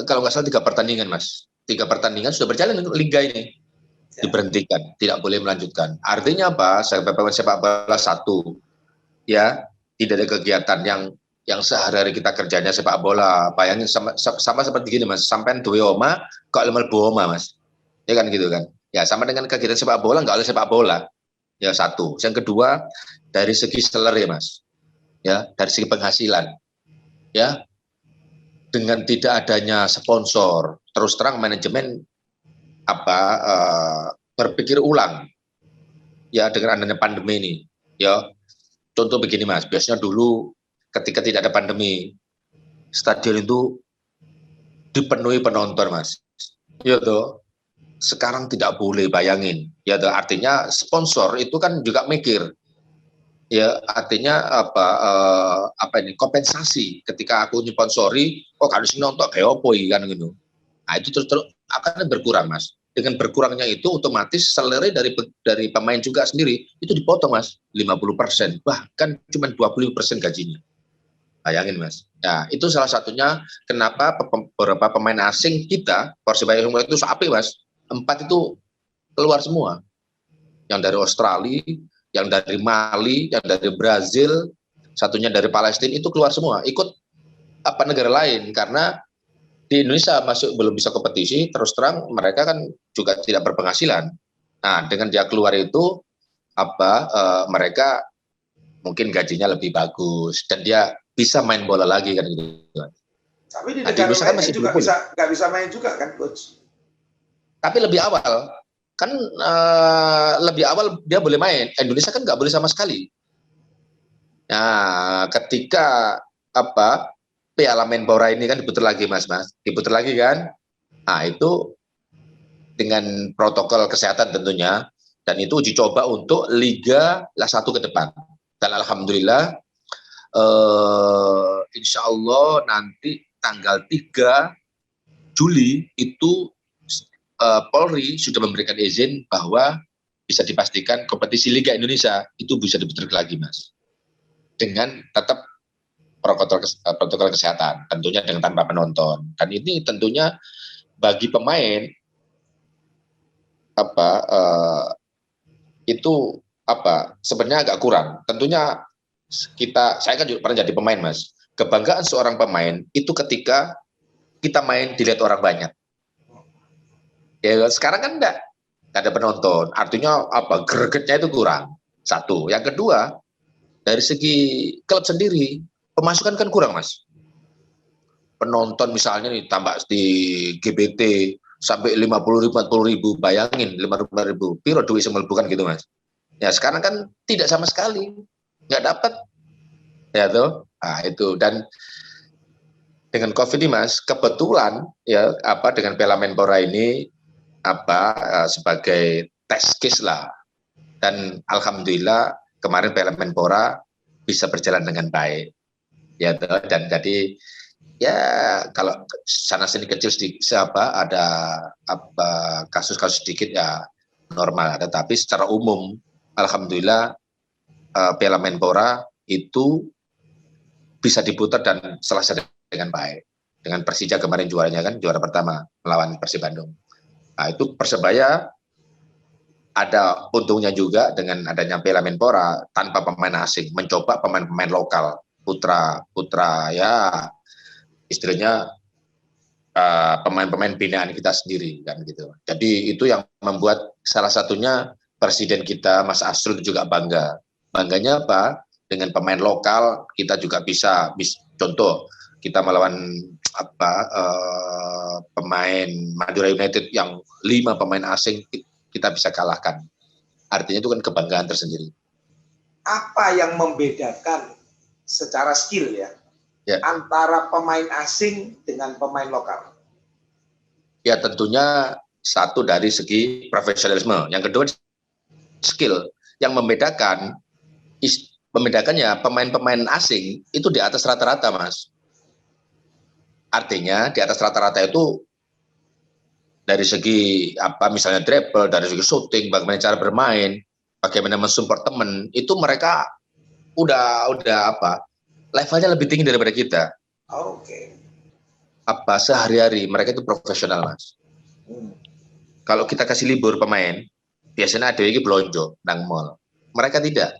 kalau nggak salah 3 pertandingan Mas. 3 pertandingan sudah berjalan liga ini. Diberhentikan, tidak boleh melanjutkan. Artinya apa? Sepak bola satu, ya tidak ada kegiatan yang sehari-hari kita kerjanya sepak bola. Bayangin sama seperti gini Mas, sampai duwe oma kok lemel oma Mas. Ya kan gitu kan. Ya sama dengan kegiatan sepak bola, nggak oleh sepak bola. Ya satu. Yang kedua dari segi salary Mas. Ya, dari segi penghasilan. Ya. Dengan tidak adanya sponsor, terus terang manajemen berpikir ulang. Ya dengan adanya pandemi ini. Ya. Contoh begini Mas, biasanya dulu ketika tidak ada pandemi, stadion itu dipenuhi penonton Mas. Ya toh. Sekarang tidak boleh, bayangin. Ya toh, artinya sponsor itu kan juga mikir. Ya artinya ini kompensasi ketika aku nyponsori, harus nonton kayak apa kan gitu. Nah itu terus akan berkurang Mas. Dengan berkurangnya itu otomatis salary dari pemain juga sendiri itu dipotong Mas 50%, bahkan cuma 25% gajinya. Bayangin Mas. Nah itu salah satunya kenapa beberapa pemain asing kita Persibaya itu apik Mas. 4 itu keluar semua. Yang dari Australia, yang dari Mali, yang dari Brazil, satunya dari Palestina itu keluar semua. Ikut negara lain karena di Indonesia belum bisa kompetisi, terus terang mereka kan juga tidak berpenghasilan. Nah, dengan dia keluar itu mereka mungkin gajinya lebih bagus dan dia bisa main bola lagi kan gitu. Tapi di negara lain kan masih juga nggak bisa main juga kan Coach? Tapi lebih awal kan lebih awal dia boleh main. Indonesia kan nggak boleh sama sekali. Nah, ketika Piala Menpora ini kan diputar lagi Mas, diputar lagi kan. Nah, itu dengan protokol kesehatan tentunya, dan itu uji coba untuk Liga Liga 1 ke depan. Dan alhamdulillah insya Allah nanti tanggal 3 Juli itu Polri sudah memberikan izin bahwa bisa dipastikan kompetisi Liga Indonesia itu bisa diputar lagi Mas. Dengan tetap protokol kesehatan, tentunya dengan tanpa penonton. Dan ini tentunya bagi pemain itu sebenarnya agak kurang. Tentunya saya kan juga pernah jadi pemain Mas. Kebanggaan seorang pemain itu ketika kita main dilihat orang banyak. Ya sekarang kan enggak ada penonton. Artinya gregetnya itu kurang. Satu. Yang kedua, dari segi klub sendiri pemasukan kan kurang Mas. Penonton misalnya nih tambah di GBT sampai 50.000, 40.000, bayangin 50.000 piro duit bukan gitu Mas. Ya sekarang kan tidak sama sekali, nggak dapat, ya tuh. Nah itu, dan dengan COVID ini Mas, kebetulan ya dengan Piala Menpora ini sebagai test case lah, Dan alhamdulillah kemarin Piala Menpora bisa berjalan dengan baik. Ya, dan jadi ya kalau sana sini kecil sedikit ada kasus-kasus sedikit ya normal, tetapi secara umum alhamdulillah Piala Menpora itu bisa diputar dan selesai dengan baik. Dengan Persija kemarin juaranya kan, juara pertama melawan Persib Bandung. Nah, itu Persebaya ada untungnya juga dengan adanya Piala Menpora tanpa pemain asing, mencoba pemain-pemain lokal, putra ya istilahnya pemain-pemain binaan kita sendiri kan gitu. Jadi itu yang membuat salah satunya presiden kita Mas Asrul juga bangga. Bangganya apa? Dengan pemain lokal kita juga bisa contoh kita melawan pemain Madura United yang 5 pemain asing kita bisa kalahkan. Artinya itu kan kebanggaan tersendiri. Apa yang membedakan secara skill ya antara pemain asing dengan pemain lokal? Ya tentunya satu dari segi profesionalisme, yang kedua skill. Yang membedakannya pemain-pemain asing itu di atas rata-rata, Mas. Artinya di atas rata-rata itu dari segi misalnya dribble, dari segi shooting, bagaimana cara bermain, bagaimana mensupport teman, itu mereka udah levelnya lebih tinggi daripada kita. Oke. Sehari-hari mereka itu profesional, Mas. Kalau kita kasih libur pemain, biasanya ada yang belonjo nang mall. Mereka tidak.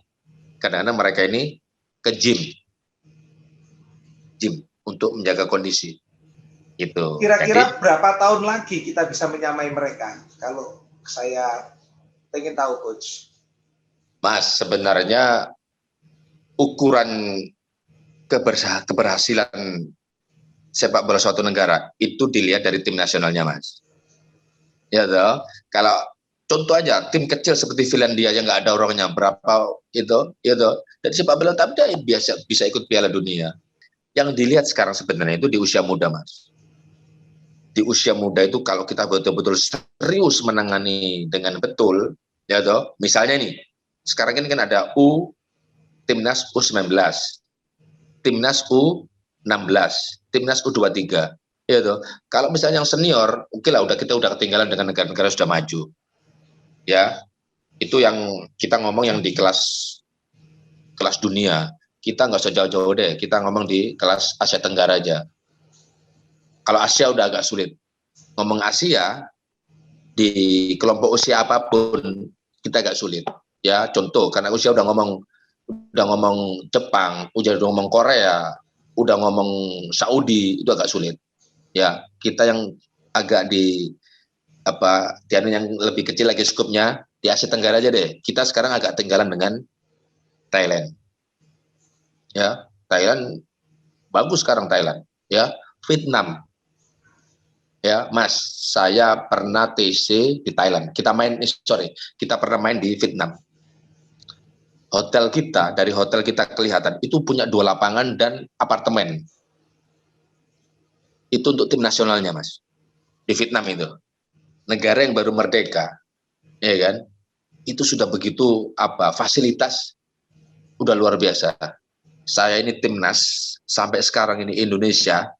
Kadang-kadang mereka ini ke gym untuk menjaga kondisi. Gitu. Kira-kira berapa tahun lagi kita bisa menyamai mereka? Kalau saya ingin tahu, Coach. Mas, sebenarnya ukuran keberhasilan sepak bola suatu negara itu dilihat dari tim nasionalnya, Mas. Ya toh, kalau contoh aja tim kecil seperti Finlandia yang nggak ada orangnya berapa itu, dan sepak bola tapi dia bisa ikut Piala Dunia. Yang dilihat sekarang sebenarnya itu di usia muda, Mas. Di usia muda itu kalau kita betul-betul serius menangani dengan betul, ya toh, misalnya nih, sekarang ini kan ada Timnas U19, Timnas U16, Timnas U23. Ya toh. Kalau misalnya yang senior, oke lah kita udah ketinggalan dengan negara-negara sudah maju. Ya, itu yang kita ngomong yang di kelas dunia. Kita nggak usah jauh-jauh deh, kita ngomong di kelas Asia Tenggara aja. Kalau Asia udah agak sulit. Ngomong Asia, di kelompok usia apapun, kita agak sulit. Ya, contoh, karena usia udah ngomong Jepang, udah ngomong Korea, udah ngomong Saudi, itu agak sulit. Ya, kita yang agak di yang lebih kecil lagi skupnya di Asia Tenggara aja deh. Kita sekarang agak tinggalan dengan Thailand. Ya, Thailand bagus sekarang Thailand. Ya, Vietnam. Ya, Mas, saya pernah TC di Thailand. Kita pernah main di Vietnam. Dari hotel kita kelihatan itu punya 2 lapangan dan apartemen. Itu untuk tim nasionalnya, Mas. Di Vietnam itu. Negara yang baru merdeka. Ya kan? Itu sudah begitu fasilitas udah luar biasa. Saya ini timnas sampai sekarang ini Indonesia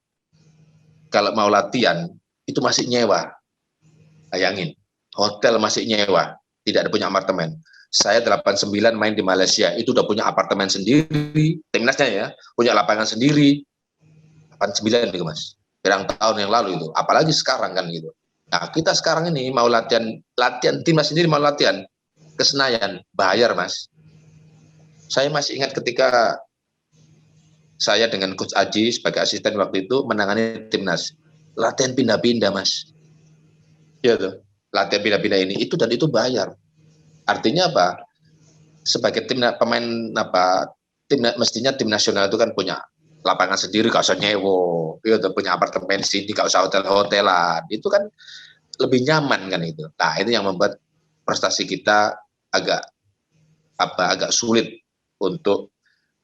kalau mau latihan itu masih nyewa. Bayangin, hotel masih nyewa, tidak ada punya apartemen. Saya 89 main di Malaysia, itu udah punya apartemen sendiri, timnasnya ya, punya lapangan sendiri. 89 itu, Mas. Berang tahun yang lalu itu, apalagi sekarang kan gitu. Nah, kita sekarang ini mau latihan timnas sendiri mau latihan ke Senayan, bayar, Mas. Saya masih ingat ketika saya dengan Coach Aji sebagai asisten waktu itu menangani timnas. Latihan pindah-pindah, Mas. Ya tuh. Latihan pindah-pindah ini itu dan itu bayar. Artinya apa? Sebagai mestinya tim nasional itu kan punya lapangan sendiri, gak usah nyewo, itu punya apartemen sini, gak usah hotel-hotelan. Itu kan lebih nyaman kan itu. Nah, itu yang membuat prestasi kita agak sulit untuk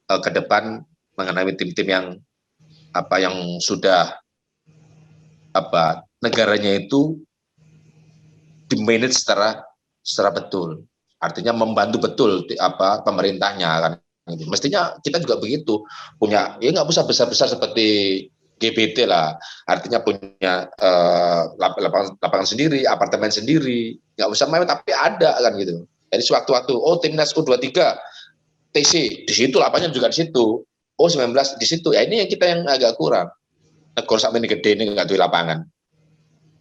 ke depan mengenai tim-tim yang sudah negaranya itu di manage secara betul. artinya membantu betul pemerintahnya kan. Mestinya kita juga begitu, punya ya nggak usah besar-besar seperti GBT lah, artinya punya lapangan sendiri, apartemen sendiri, nggak usah mewah tapi ada kan gitu. Jadi sewaktu-waktu, oh timnas U23 TC di situ, lapangannya juga di situ, oh 19 di situ, ya ini yang kita yang agak kurang. Negara sampai ini gede ini nggak ada lapangan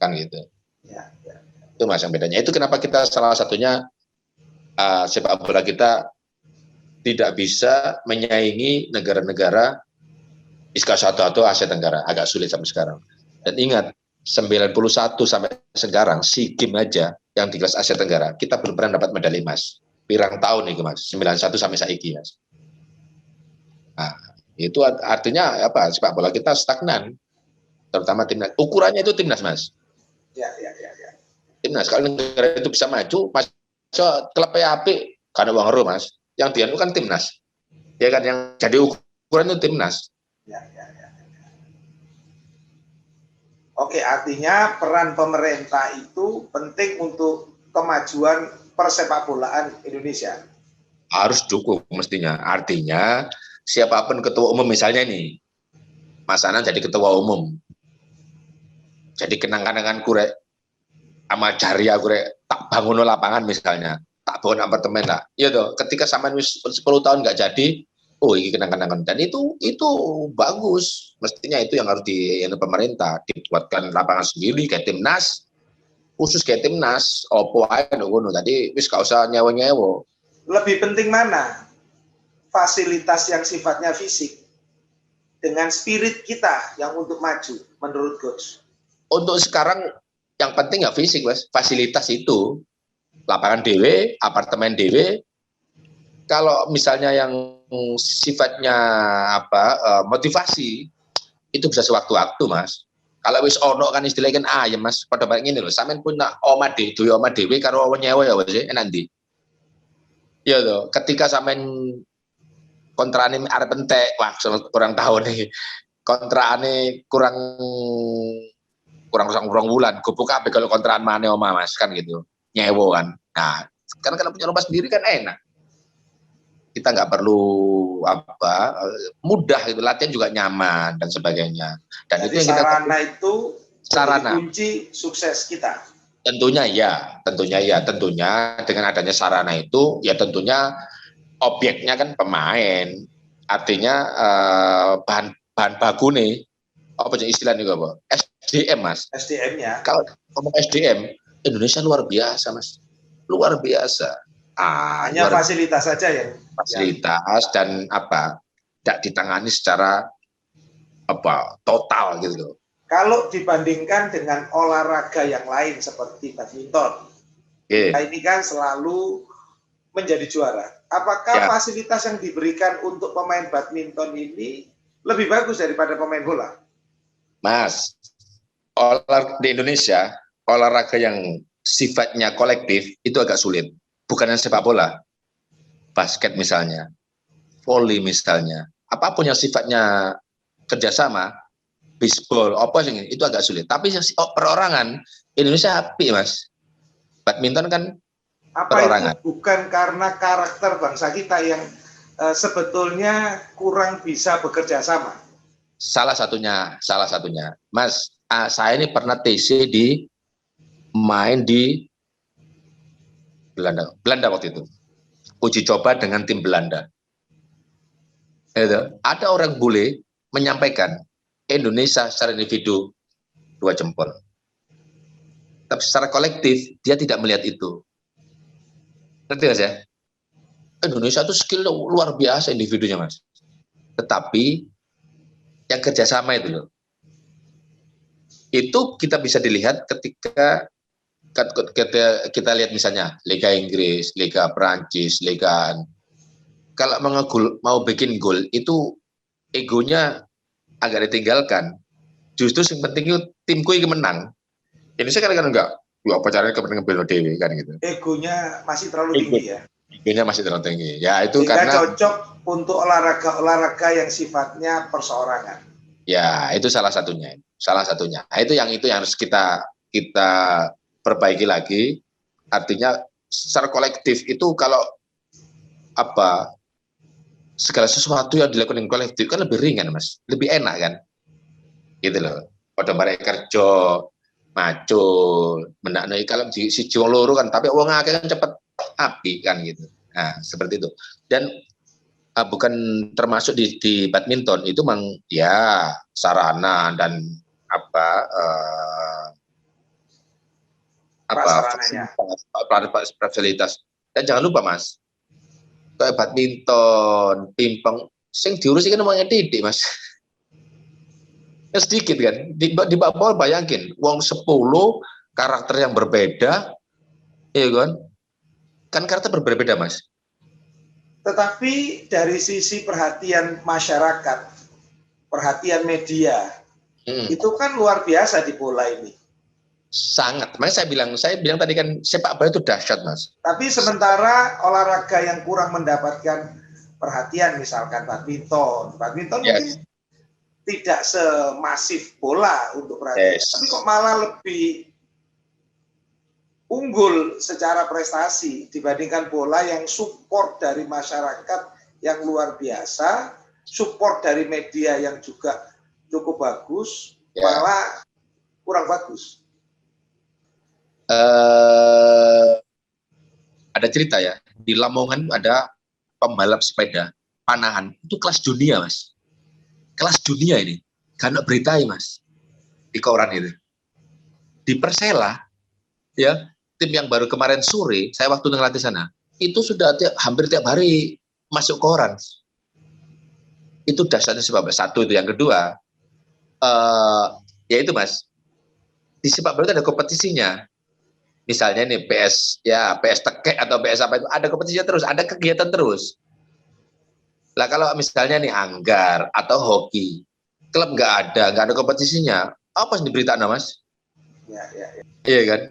kan gitu. Ya, ya. Itu mas yang bedanya. Itu kenapa kita salah satunya sepak bola kita tidak bisa menyaingi negara-negara ISKA 1 atau Asia Tenggara, agak sulit sampai sekarang. Dan ingat, 91 sampai sekarang SEA Games aja yang di kelas Asia Tenggara, kita belum pernah dapat medali emas. Pirang tahun nih mas, 91 sampai saiki mas. Nah, itu artinya apa? Sepak bola kita stagnan, terutama timnas. Ukurannya itu timnas mas. Ya, ya, ya, ya. Timnas, kalau negara itu bisa maju, mas, klub PAP karena uang euro mas. Yang dianu kan timnas, ya kan, yang jadi ukuran itu timnas. Ya, ya, ya. Oke, artinya peran pemerintah itu penting untuk kemajuan persepak bolaan Indonesia. Harus dukung mestinya. Artinya siapapun ketua umum misalnya nih, Mas Anang jadi ketua umum, jadi kenang-kenangan kurek sama Jaria kurek tak bangun lapangan misalnya, tak bangun apartemen lah. Iya toh, ketika sampai 10 tahun nggak jadi, oh ini kenang-kenangan. Dan itu bagus. Mestinya itu yang harus pemerintah dibuatkan lapangan sendiri kayak timnas, khusus kayak timnas, opo aja ngono. Tadi wis gak usah nyewa-nyewa. Lebih penting mana? Fasilitas yang sifatnya fisik dengan spirit kita yang untuk maju menurut coach. Untuk sekarang yang penting nggak fisik mas, fasilitas itu lapangan DW, apartemen DW. Kalau misalnya yang sifatnya motivasi itu bisa sewaktu-waktu mas. Kalau wis ono kan istilahnya kan ya mas, pada balik ini loh, sampean pun nak oma DW karo nyewa ya wis enak ndi. Ya loh, ketika sampean kontrane arep entek, wah kurang tahu nih. Kontrane kurang bulan, gubuk kabeh kalau kontrakan maneh oma mas kan gitu. Nyewa kan. Nah, karena kalau punya rumah sendiri kan enak. Kita nggak perlu mudah gitu, latihan juga nyaman dan sebagainya. Dan jadi itu yang kita sarana kunci sukses kita. Tentunya dengan adanya sarana itu ya tentunya objeknya kan pemain. Artinya bahan baku nih, apa istilahnya juga Pak? SDM mas. SDM-nya. Kalau ngomong SDM, Indonesia luar biasa mas, luar biasa. Hanya fasilitas saja ya. Fasilitas dan tidak ditangani secara total gitu loh. Kalau dibandingkan dengan olahraga yang lain seperti badminton, kita ini kan selalu menjadi juara. Apakah fasilitas yang diberikan untuk pemain badminton ini lebih bagus daripada pemain bola? Mas, di Indonesia olahraga yang sifatnya kolektif itu agak sulit. Bukan yang sepak bola, basket misalnya, volley misalnya, apapun yang sifatnya kerjasama, baseball, itu agak sulit. Tapi perorangan Indonesia api mas. Badminton kan perorangan. Itu bukan karena karakter bangsa kita yang sebetulnya kurang bisa bekerja sama. Salah satunya, mas. Saya ini pernah TC main di Belanda waktu itu, uji coba dengan tim Belanda. Ada orang bule menyampaikan Indonesia secara individu 2 jempol, tapi secara kolektif dia tidak melihat itu. Ngerti mas ya? Indonesia itu skill luar biasa individunya mas, tetapi yang kerjasama itu loh, itu kita bisa dilihat ketika kita lihat misalnya Liga Inggris, Liga Prancis, Liga, kalau mau bikin gol itu egonya agak ditinggalkan. Justru yang penting itu timku yang menang. Indonesia kadang-kadang enggak, apa caranya kepentingan bela dewi kan gitu. Egonya masih terlalu tinggi ya. Egonya masih terlalu tinggi. Ya itu sehingga karena cocok untuk olahraga yang sifatnya perseorangan. Ya itu salah satunya. Nah, itu yang harus kita perbaiki lagi. Artinya secara kolektif itu kalau apa segala sesuatu yang dilakukan dengan kolektif kan lebih ringan Mas, lebih enak kan, gitu loh. Pada bareng kerja macul menaknai kalau si loro kan, tapi uang akeh kan cepet api kan gitu. Nah seperti itu. Dan bukan termasuk di badminton itu memang ya sarana dan apa fasilitas. Dan jangan lupa Mas, kayak badminton, pingpong, sing diurusi kan namanya Didik Mas. Ya sedikit kan, di bawah bayangin, uang 10 karakter yang berbeda, ya kan karakter berbeda Mas. Tetapi dari sisi perhatian masyarakat, perhatian media, itu kan luar biasa di bola ini. Sangat, makanya saya bilang tadi kan sepak bola itu dahsyat Mas. Tapi sementara olahraga yang kurang mendapatkan perhatian, misalkan badminton mungkin tidak semasif bola untuk perhatian, tapi kok malah lebih unggul secara prestasi dibandingkan bola yang support dari masyarakat yang luar biasa, support dari media yang juga cukup bagus, malah kurang bagus. Ada cerita ya, di Lamongan ada pembalap sepeda panahan, itu kelas dunia Mas. Kelas dunia ini, karena berita Mas, di koran itu. Di Persela, ya, tim yang baru kemarin sore, saya waktu ngelatih sana, itu sudah hampir tiap hari masuk koran. Itu dasarnya sebab satu itu. Yang kedua, ya itu Mas, di sepak bola itu ada kompetisinya. Misalnya nih PS Tekek atau PS apa itu, ada kompetisinya terus, ada kegiatan terus. Lah kalau misalnya nih anggar atau hoki, klub nggak ada kompetisinya, apa sih diberitakan Mas? Iya kan?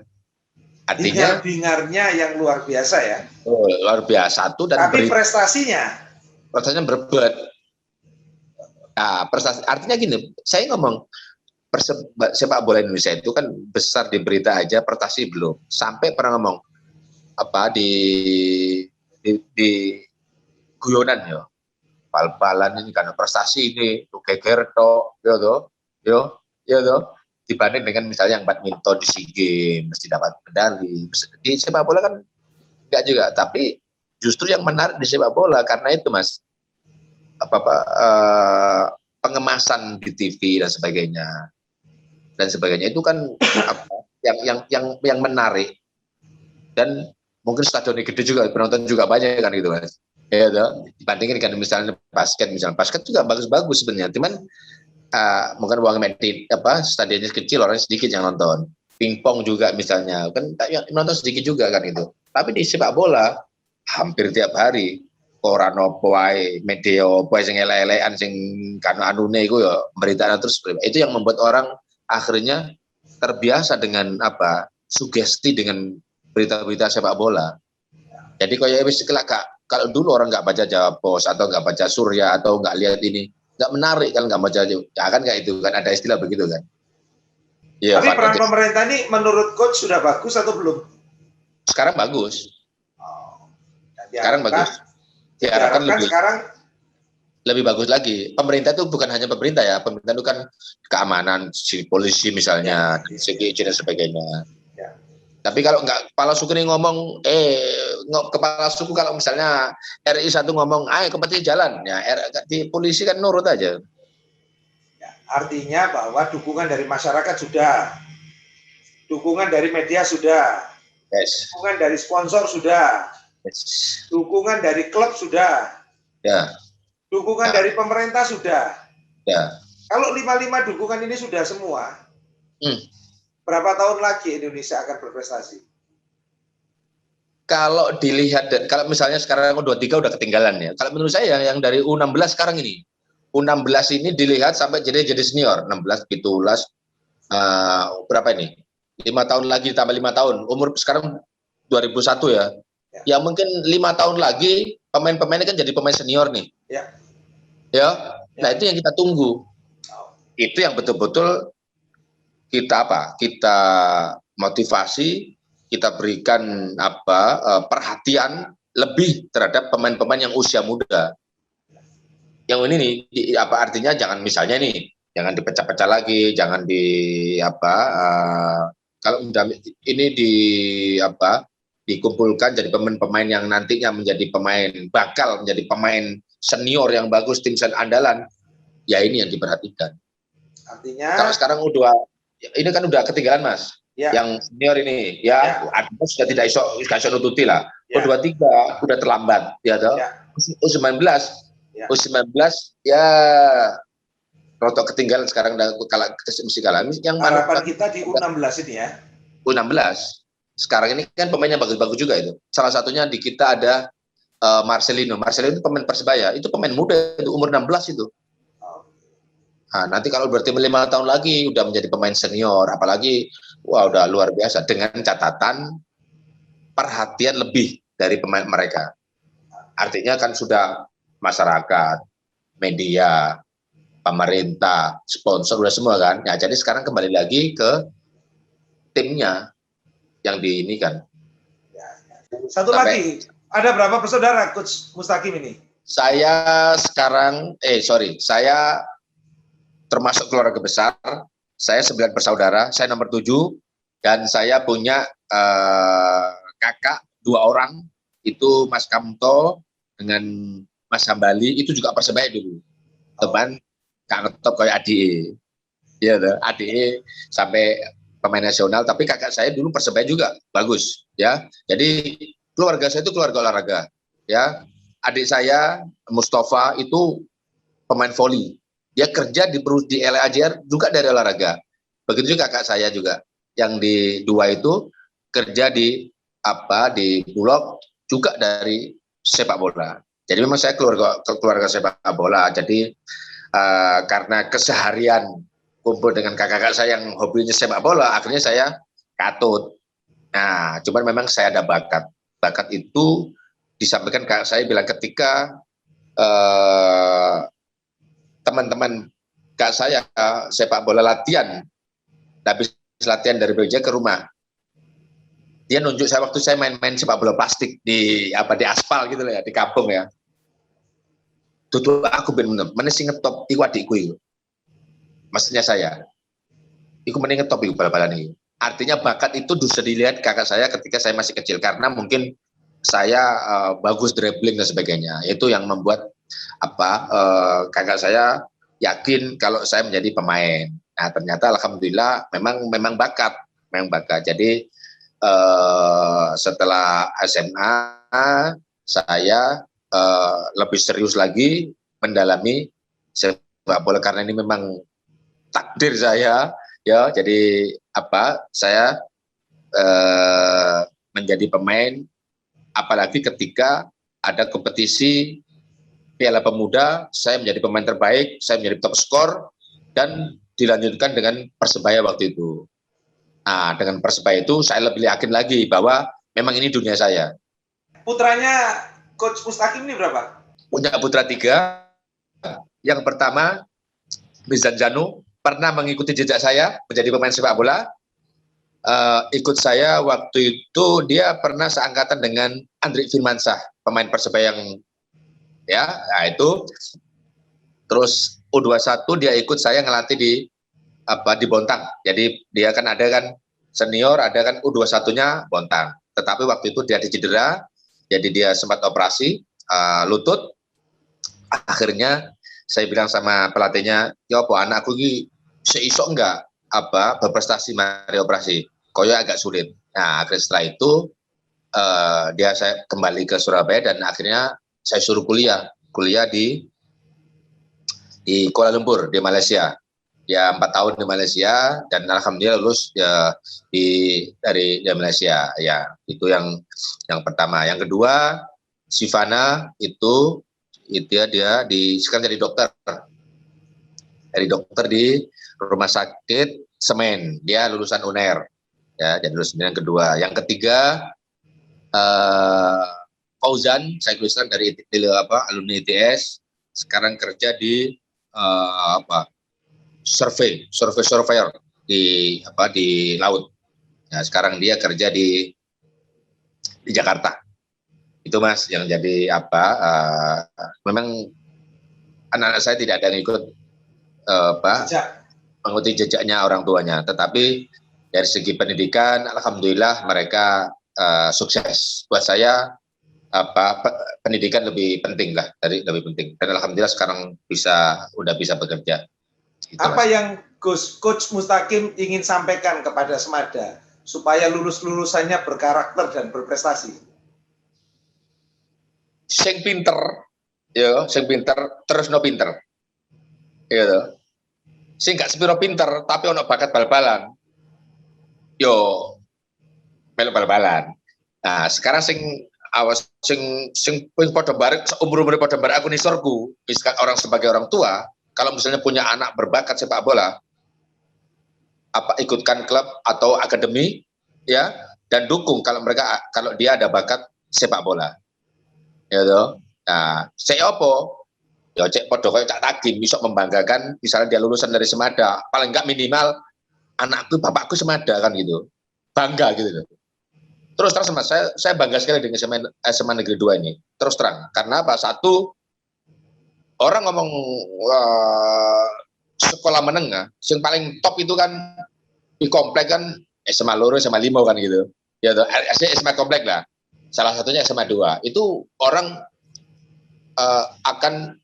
Artinya bingarnya yang luar biasa ya. Oh, luar biasa tuh. Dan tapi prestasinya berbet. Nah, prestasi artinya gini, saya ngomong sepak bola Indonesia itu kan besar di berita aja, prestasi belum. Sampai pernah ngomong apa di guyonan ya. Bal-balan ini karena prestasi ini tuh geger toh, dibanding dengan misalnya yang badminton di SEA Games mesti dapat medali. Di sepak bola kan enggak juga, tapi justru yang menarik di sepak bola karena itu Mas, pengemasan di TV dan sebagainya itu kan yang menarik, dan mungkin stadionnya gede juga, penonton juga banyak kan gitu Mas. Ya, dibandingin kan misalnya basket juga bagus-bagus sebenarnya, cuman mungkin uang stadionnya kecil, orang sedikit yang nonton. Pingpong juga misalnya kan nonton sedikit juga kan itu. Tapi di sepak bola hampir tiap hari koran opo wae, media opo sing elek-elekan sing kan anune iku ya beritanya terus. Itu yang membuat orang akhirnya terbiasa dengan sugesti dengan berita-berita sepak bola. Jadi kayak wis kalau dulu orang nggak baca Jawa Pos atau nggak baca Surya atau nggak lihat ini, nggak menarik kan, nggak baca, ya kan kayak itu kan, ada istilah begitu kan. Ya, tapi peran pemerintah ini menurut coach sudah bagus atau belum? Sekarang bagus. Sekarang bagus. Diharapkan sekarang lebih bagus lagi. Pemerintah itu bukan hanya pemerintah ya, pemerintah itu kan keamanan, si polisi misalnya, segi izin dan sebagainya. Tapi kalau nggak kepala suku ini ngomong, kepala suku kalau misalnya RI 1 ngomong, kompetisi jalan, ya di polisi kan nurut aja. Ya, artinya bahwa dukungan dari masyarakat sudah, dukungan dari media sudah, dukungan dari sponsor sudah, dukungan dari klub sudah, dukungan dari pemerintah sudah. Kalau 55 dukungan ini sudah semua, berapa tahun lagi Indonesia akan berprestasi? Kalau dilihat, kalau misalnya sekarang U23 udah ketinggalan ya. Kalau menurut saya yang dari U16 sekarang ini, U16 ini dilihat sampai jadi senior, 16, 17, berapa ini? 5 tahun lagi tambah 5 tahun. Umur sekarang 2001 ya. Ya mungkin 5 tahun lagi pemain-pemainnya kan jadi pemain senior nih. Ya. Nah itu yang kita tunggu. Itu yang betul-betul kita motivasi, kita berikan perhatian lebih terhadap pemain-pemain yang usia muda. Yang ini nih, artinya jangan misalnya nih, jangan dipecah-pecah lagi, jangan kalau udah ini dikumpulkan jadi pemain-pemain yang nantinya bakal menjadi pemain senior yang bagus, tim andalan, ya ini yang diperhatikan. Artinya kalau sekarang ini kan udah ketinggalan, Mas. Ya. Yang senior ini ya. Sudah tidak iso nututi lah. Ya. U23 udah terlambat ya toh. Ya. U19 ya. U19 ya rotok ketinggalan sekarang mesti kalah. Yang harapan kita di U16 ini ya. U16. Sekarang ini kan pemainnya bagus-bagus juga itu. Salah satunya di kita ada Marcelino. Marcelino itu pemain Persebaya. Itu pemain muda itu umur 16 itu. Nah, nanti kalau berarti 5 tahun lagi udah menjadi pemain senior, apalagi wah udah luar biasa dengan catatan perhatian lebih dari pemain mereka. Artinya kan sudah masyarakat, media, pemerintah, sponsor udah semua kan. Ya, jadi sekarang kembali lagi ke timnya yang di ini kan. Satu lagi, ada berapa bersaudara Coach Mustaqim ini? Saya sekarang, saya termasuk keluarga besar, saya 9 bersaudara, saya nomor 7, dan saya punya kakak 2 orang, itu Mas Kamto dengan Mas Hambali, itu juga Persebaya dulu, teman Kak Ngetop kayak adik, ya adik sampai pemain nasional, tapi kakak saya dulu Persebaya juga, bagus, ya. Jadi keluarga saya itu keluarga olahraga, ya. Adik saya Mustafa itu pemain voli. Dia kerja di LAJR juga dari olahraga. Begitu juga kakak saya juga. Yang di 2 itu kerja di Bulog juga dari sepak bola. Jadi memang saya keluarga sepak bola. Jadi karena keseharian kumpul dengan kakak-kakak saya yang hobinya sepak bola, akhirnya saya katut. Nah, cuman memang saya ada bakat. Bakat itu disampaikan kakak saya bilang ketika teman-teman kak saya sepak bola latihan, habis latihan dari BJ ke rumah, dia nunjuk saya waktu saya main-main sepak bola plastik di aspal gitu lah ya, di kampung ya. Tutup aku bener-bener, mana sih ngetop iku adikku itu. Maksudnya saya, iku mana ngetop iku bal-balan ini. Artinya bakat itu bisa dilihat kakak saya ketika saya masih kecil, karena mungkin saya bagus dribbling dan sebagainya. Itu yang membuat kakak saya yakin kalau saya menjadi pemain. Nah, ternyata alhamdulillah memang bakat. Jadi setelah SMA saya lebih serius lagi mendalami sepak bola, karena ini memang takdir saya ya. Jadi saya menjadi pemain, apalagi ketika ada kompetisi Piala Pemuda, saya menjadi pemain terbaik, saya menjadi top skor, dan dilanjutkan dengan Persebaya waktu itu. Nah, dengan Persebaya itu saya lebih yakin lagi bahwa memang ini dunia saya. Putranya Coach Mustaqim ini berapa? Punya putra 3. Yang pertama, Mizan Janu, pernah mengikuti jejak saya menjadi pemain sepak bola. Ikut saya waktu itu, dia pernah seangkatan dengan Andri Firmansyah, pemain Persebaya yang nah itu. Terus U21 dia ikut saya ngelatih di Bontang. Jadi dia kan ada kan senior, ada kan U21-nya Bontang. Tetapi waktu itu dia cedera, jadi dia sempat operasi lutut. Akhirnya saya bilang sama pelatihnya, ya apa anakku ini seisok enggak berprestasi mari operasi. Koyo agak sulit. Nah, akhirnya setelah itu saya kembali ke Surabaya, dan akhirnya saya suruh kuliah di Kuala Lumpur di Malaysia. Ya 4 tahun di Malaysia, dan alhamdulillah lulus dari Malaysia. Ya, itu yang pertama. Yang kedua, Sivana itu dia sekarang jadi dokter. Jadi dokter di Rumah Sakit Semen. Dia lulusan UNER. Ya, jadi lulusan yang kedua. Yang ketiga, Fauzan, saya lulusan dari alumni ITS, sekarang kerja di surveyor di laut. Nah, sekarang dia kerja di di Jakarta. Itu Mas yang jadi apa? Memang anak-anak saya tidak ada yang ikut mengikuti jejaknya orang tuanya, tetapi dari segi pendidikan, alhamdulillah mereka sukses. Buat saya pendidikan lebih penting lah, lebih penting. Dan alhamdulillah sekarang udah bisa bekerja. Gitu, apa Mas. Yang Coach Mustaqim ingin sampaikan kepada Semada supaya lulusannya berkarakter dan berprestasi? Sing pinter, ya, sing pinter terus no pinter, gitu. Sing gak sepiro pinter tapi ono bakat bal-balan, yo melu bal-balan. Nah sekarang sing awas sing pada bareng umur pada bareng aku nisorku, orang sebagai orang tua, kalau misalnya punya anak berbakat sepak bola, apa ikutkan klub atau akademi, ya, dan dukung kalau dia ada bakat sepak bola. Ya toh. Nah, saya opo? Ya cek podo koyo Cak Tagim bisa membanggakan misalnya dia lulusan dari Semada, paling enggak minimal anakku bapakku Semada kan gitu. Bangga gitu loh. Terus terang Mas, saya bangga sekali dengan SMA Negeri 2 ini. Terus terang, karena apa? Satu, orang ngomong sekolah menengah, yang paling top itu kan di komplek kan SMA Loro, SMA Limo kan gitu. Ya toh, SMA komplek lah. Salah satunya SMA 2. Itu orang akan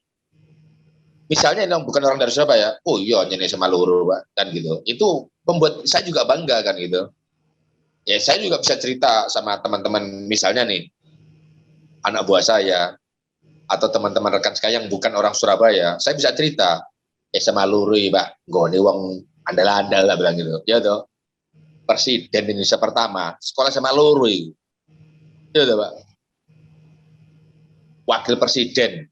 misalnya yang bukan orang dari Surabaya, oh iya jadi SMA Loro Pak, kan gitu. Itu membuat saya juga bangga kan gitu. Ya saya juga bisa cerita sama teman-teman misalnya nih anak buah saya atau teman-teman rekan saya yang bukan orang Surabaya, saya bisa cerita SMA Loro Pak, gone wong andal-andal lah bilang gitu. Ya toh. Presiden Indonesia pertama, sekolah SMA Loro itu. Ya toh Pak. Wakil Presiden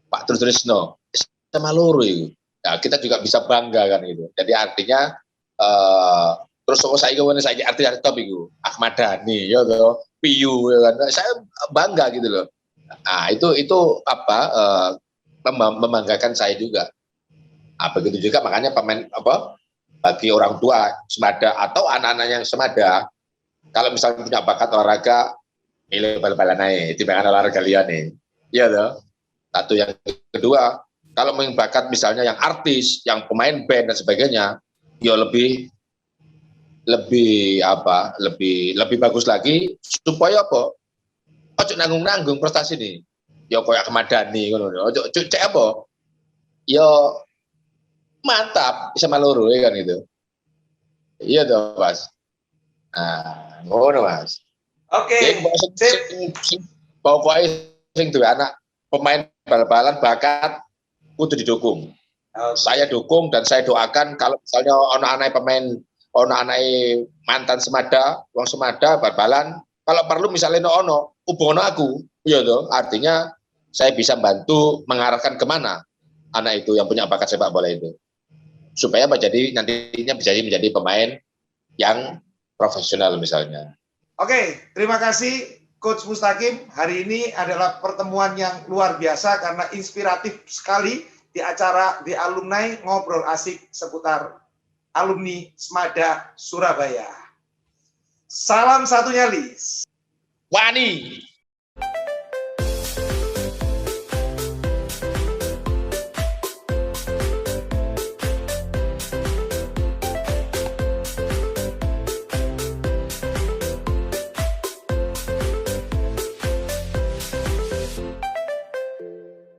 Pak Trisno sama Loro itu. Nah, kita juga bisa bangga kan gitu. Jadi artinya terus saya artinya top itu Ahmad Dhani ya toh, Piyu ya kan. Saya bangga gitu loh. Nah, itu apa membanggakan saya juga. Nah, begitu juga makanya bagi orang tua Semada atau anak-anak yang Semada, kalau misalnya punya bakat olahraga, milih bal-balan aja, timbangan olahraga lian nih. Iya toh. Satu, yang kedua, kalau bakat misalnya yang artis, yang pemain band dan sebagainya, ya lebih bagus lagi supaya apa? Ojo nanggung-nanggung prestasi nih. Ya kayak Ahmad Dhani ngono. Ojo cek apa? Ya mantap sama Loro ya kan itu. Iya toh, Mas. Nah, ngono Mas. Oke. Pokoknya sing duwe anak pemain bal-balan bakat kudu didukung. Saya dukung dan saya doakan kalau misalnya anak-anak pemain, anak-anak mantan Semada, wong Semada bal-balan, kalau perlu misalnya hubungan aku, ya toh, artinya saya bisa bantu mengarahkan kemana anak itu yang punya bakat sepak bola itu, supaya nantinya bisa menjadi pemain yang profesional misalnya. Oke, terima kasih Coach Mustaqim. Hari ini adalah pertemuan yang luar biasa karena inspiratif sekali di acara di alumni ngobrol asik seputar alumni Semada Surabaya. Salam satu nyali. Wani.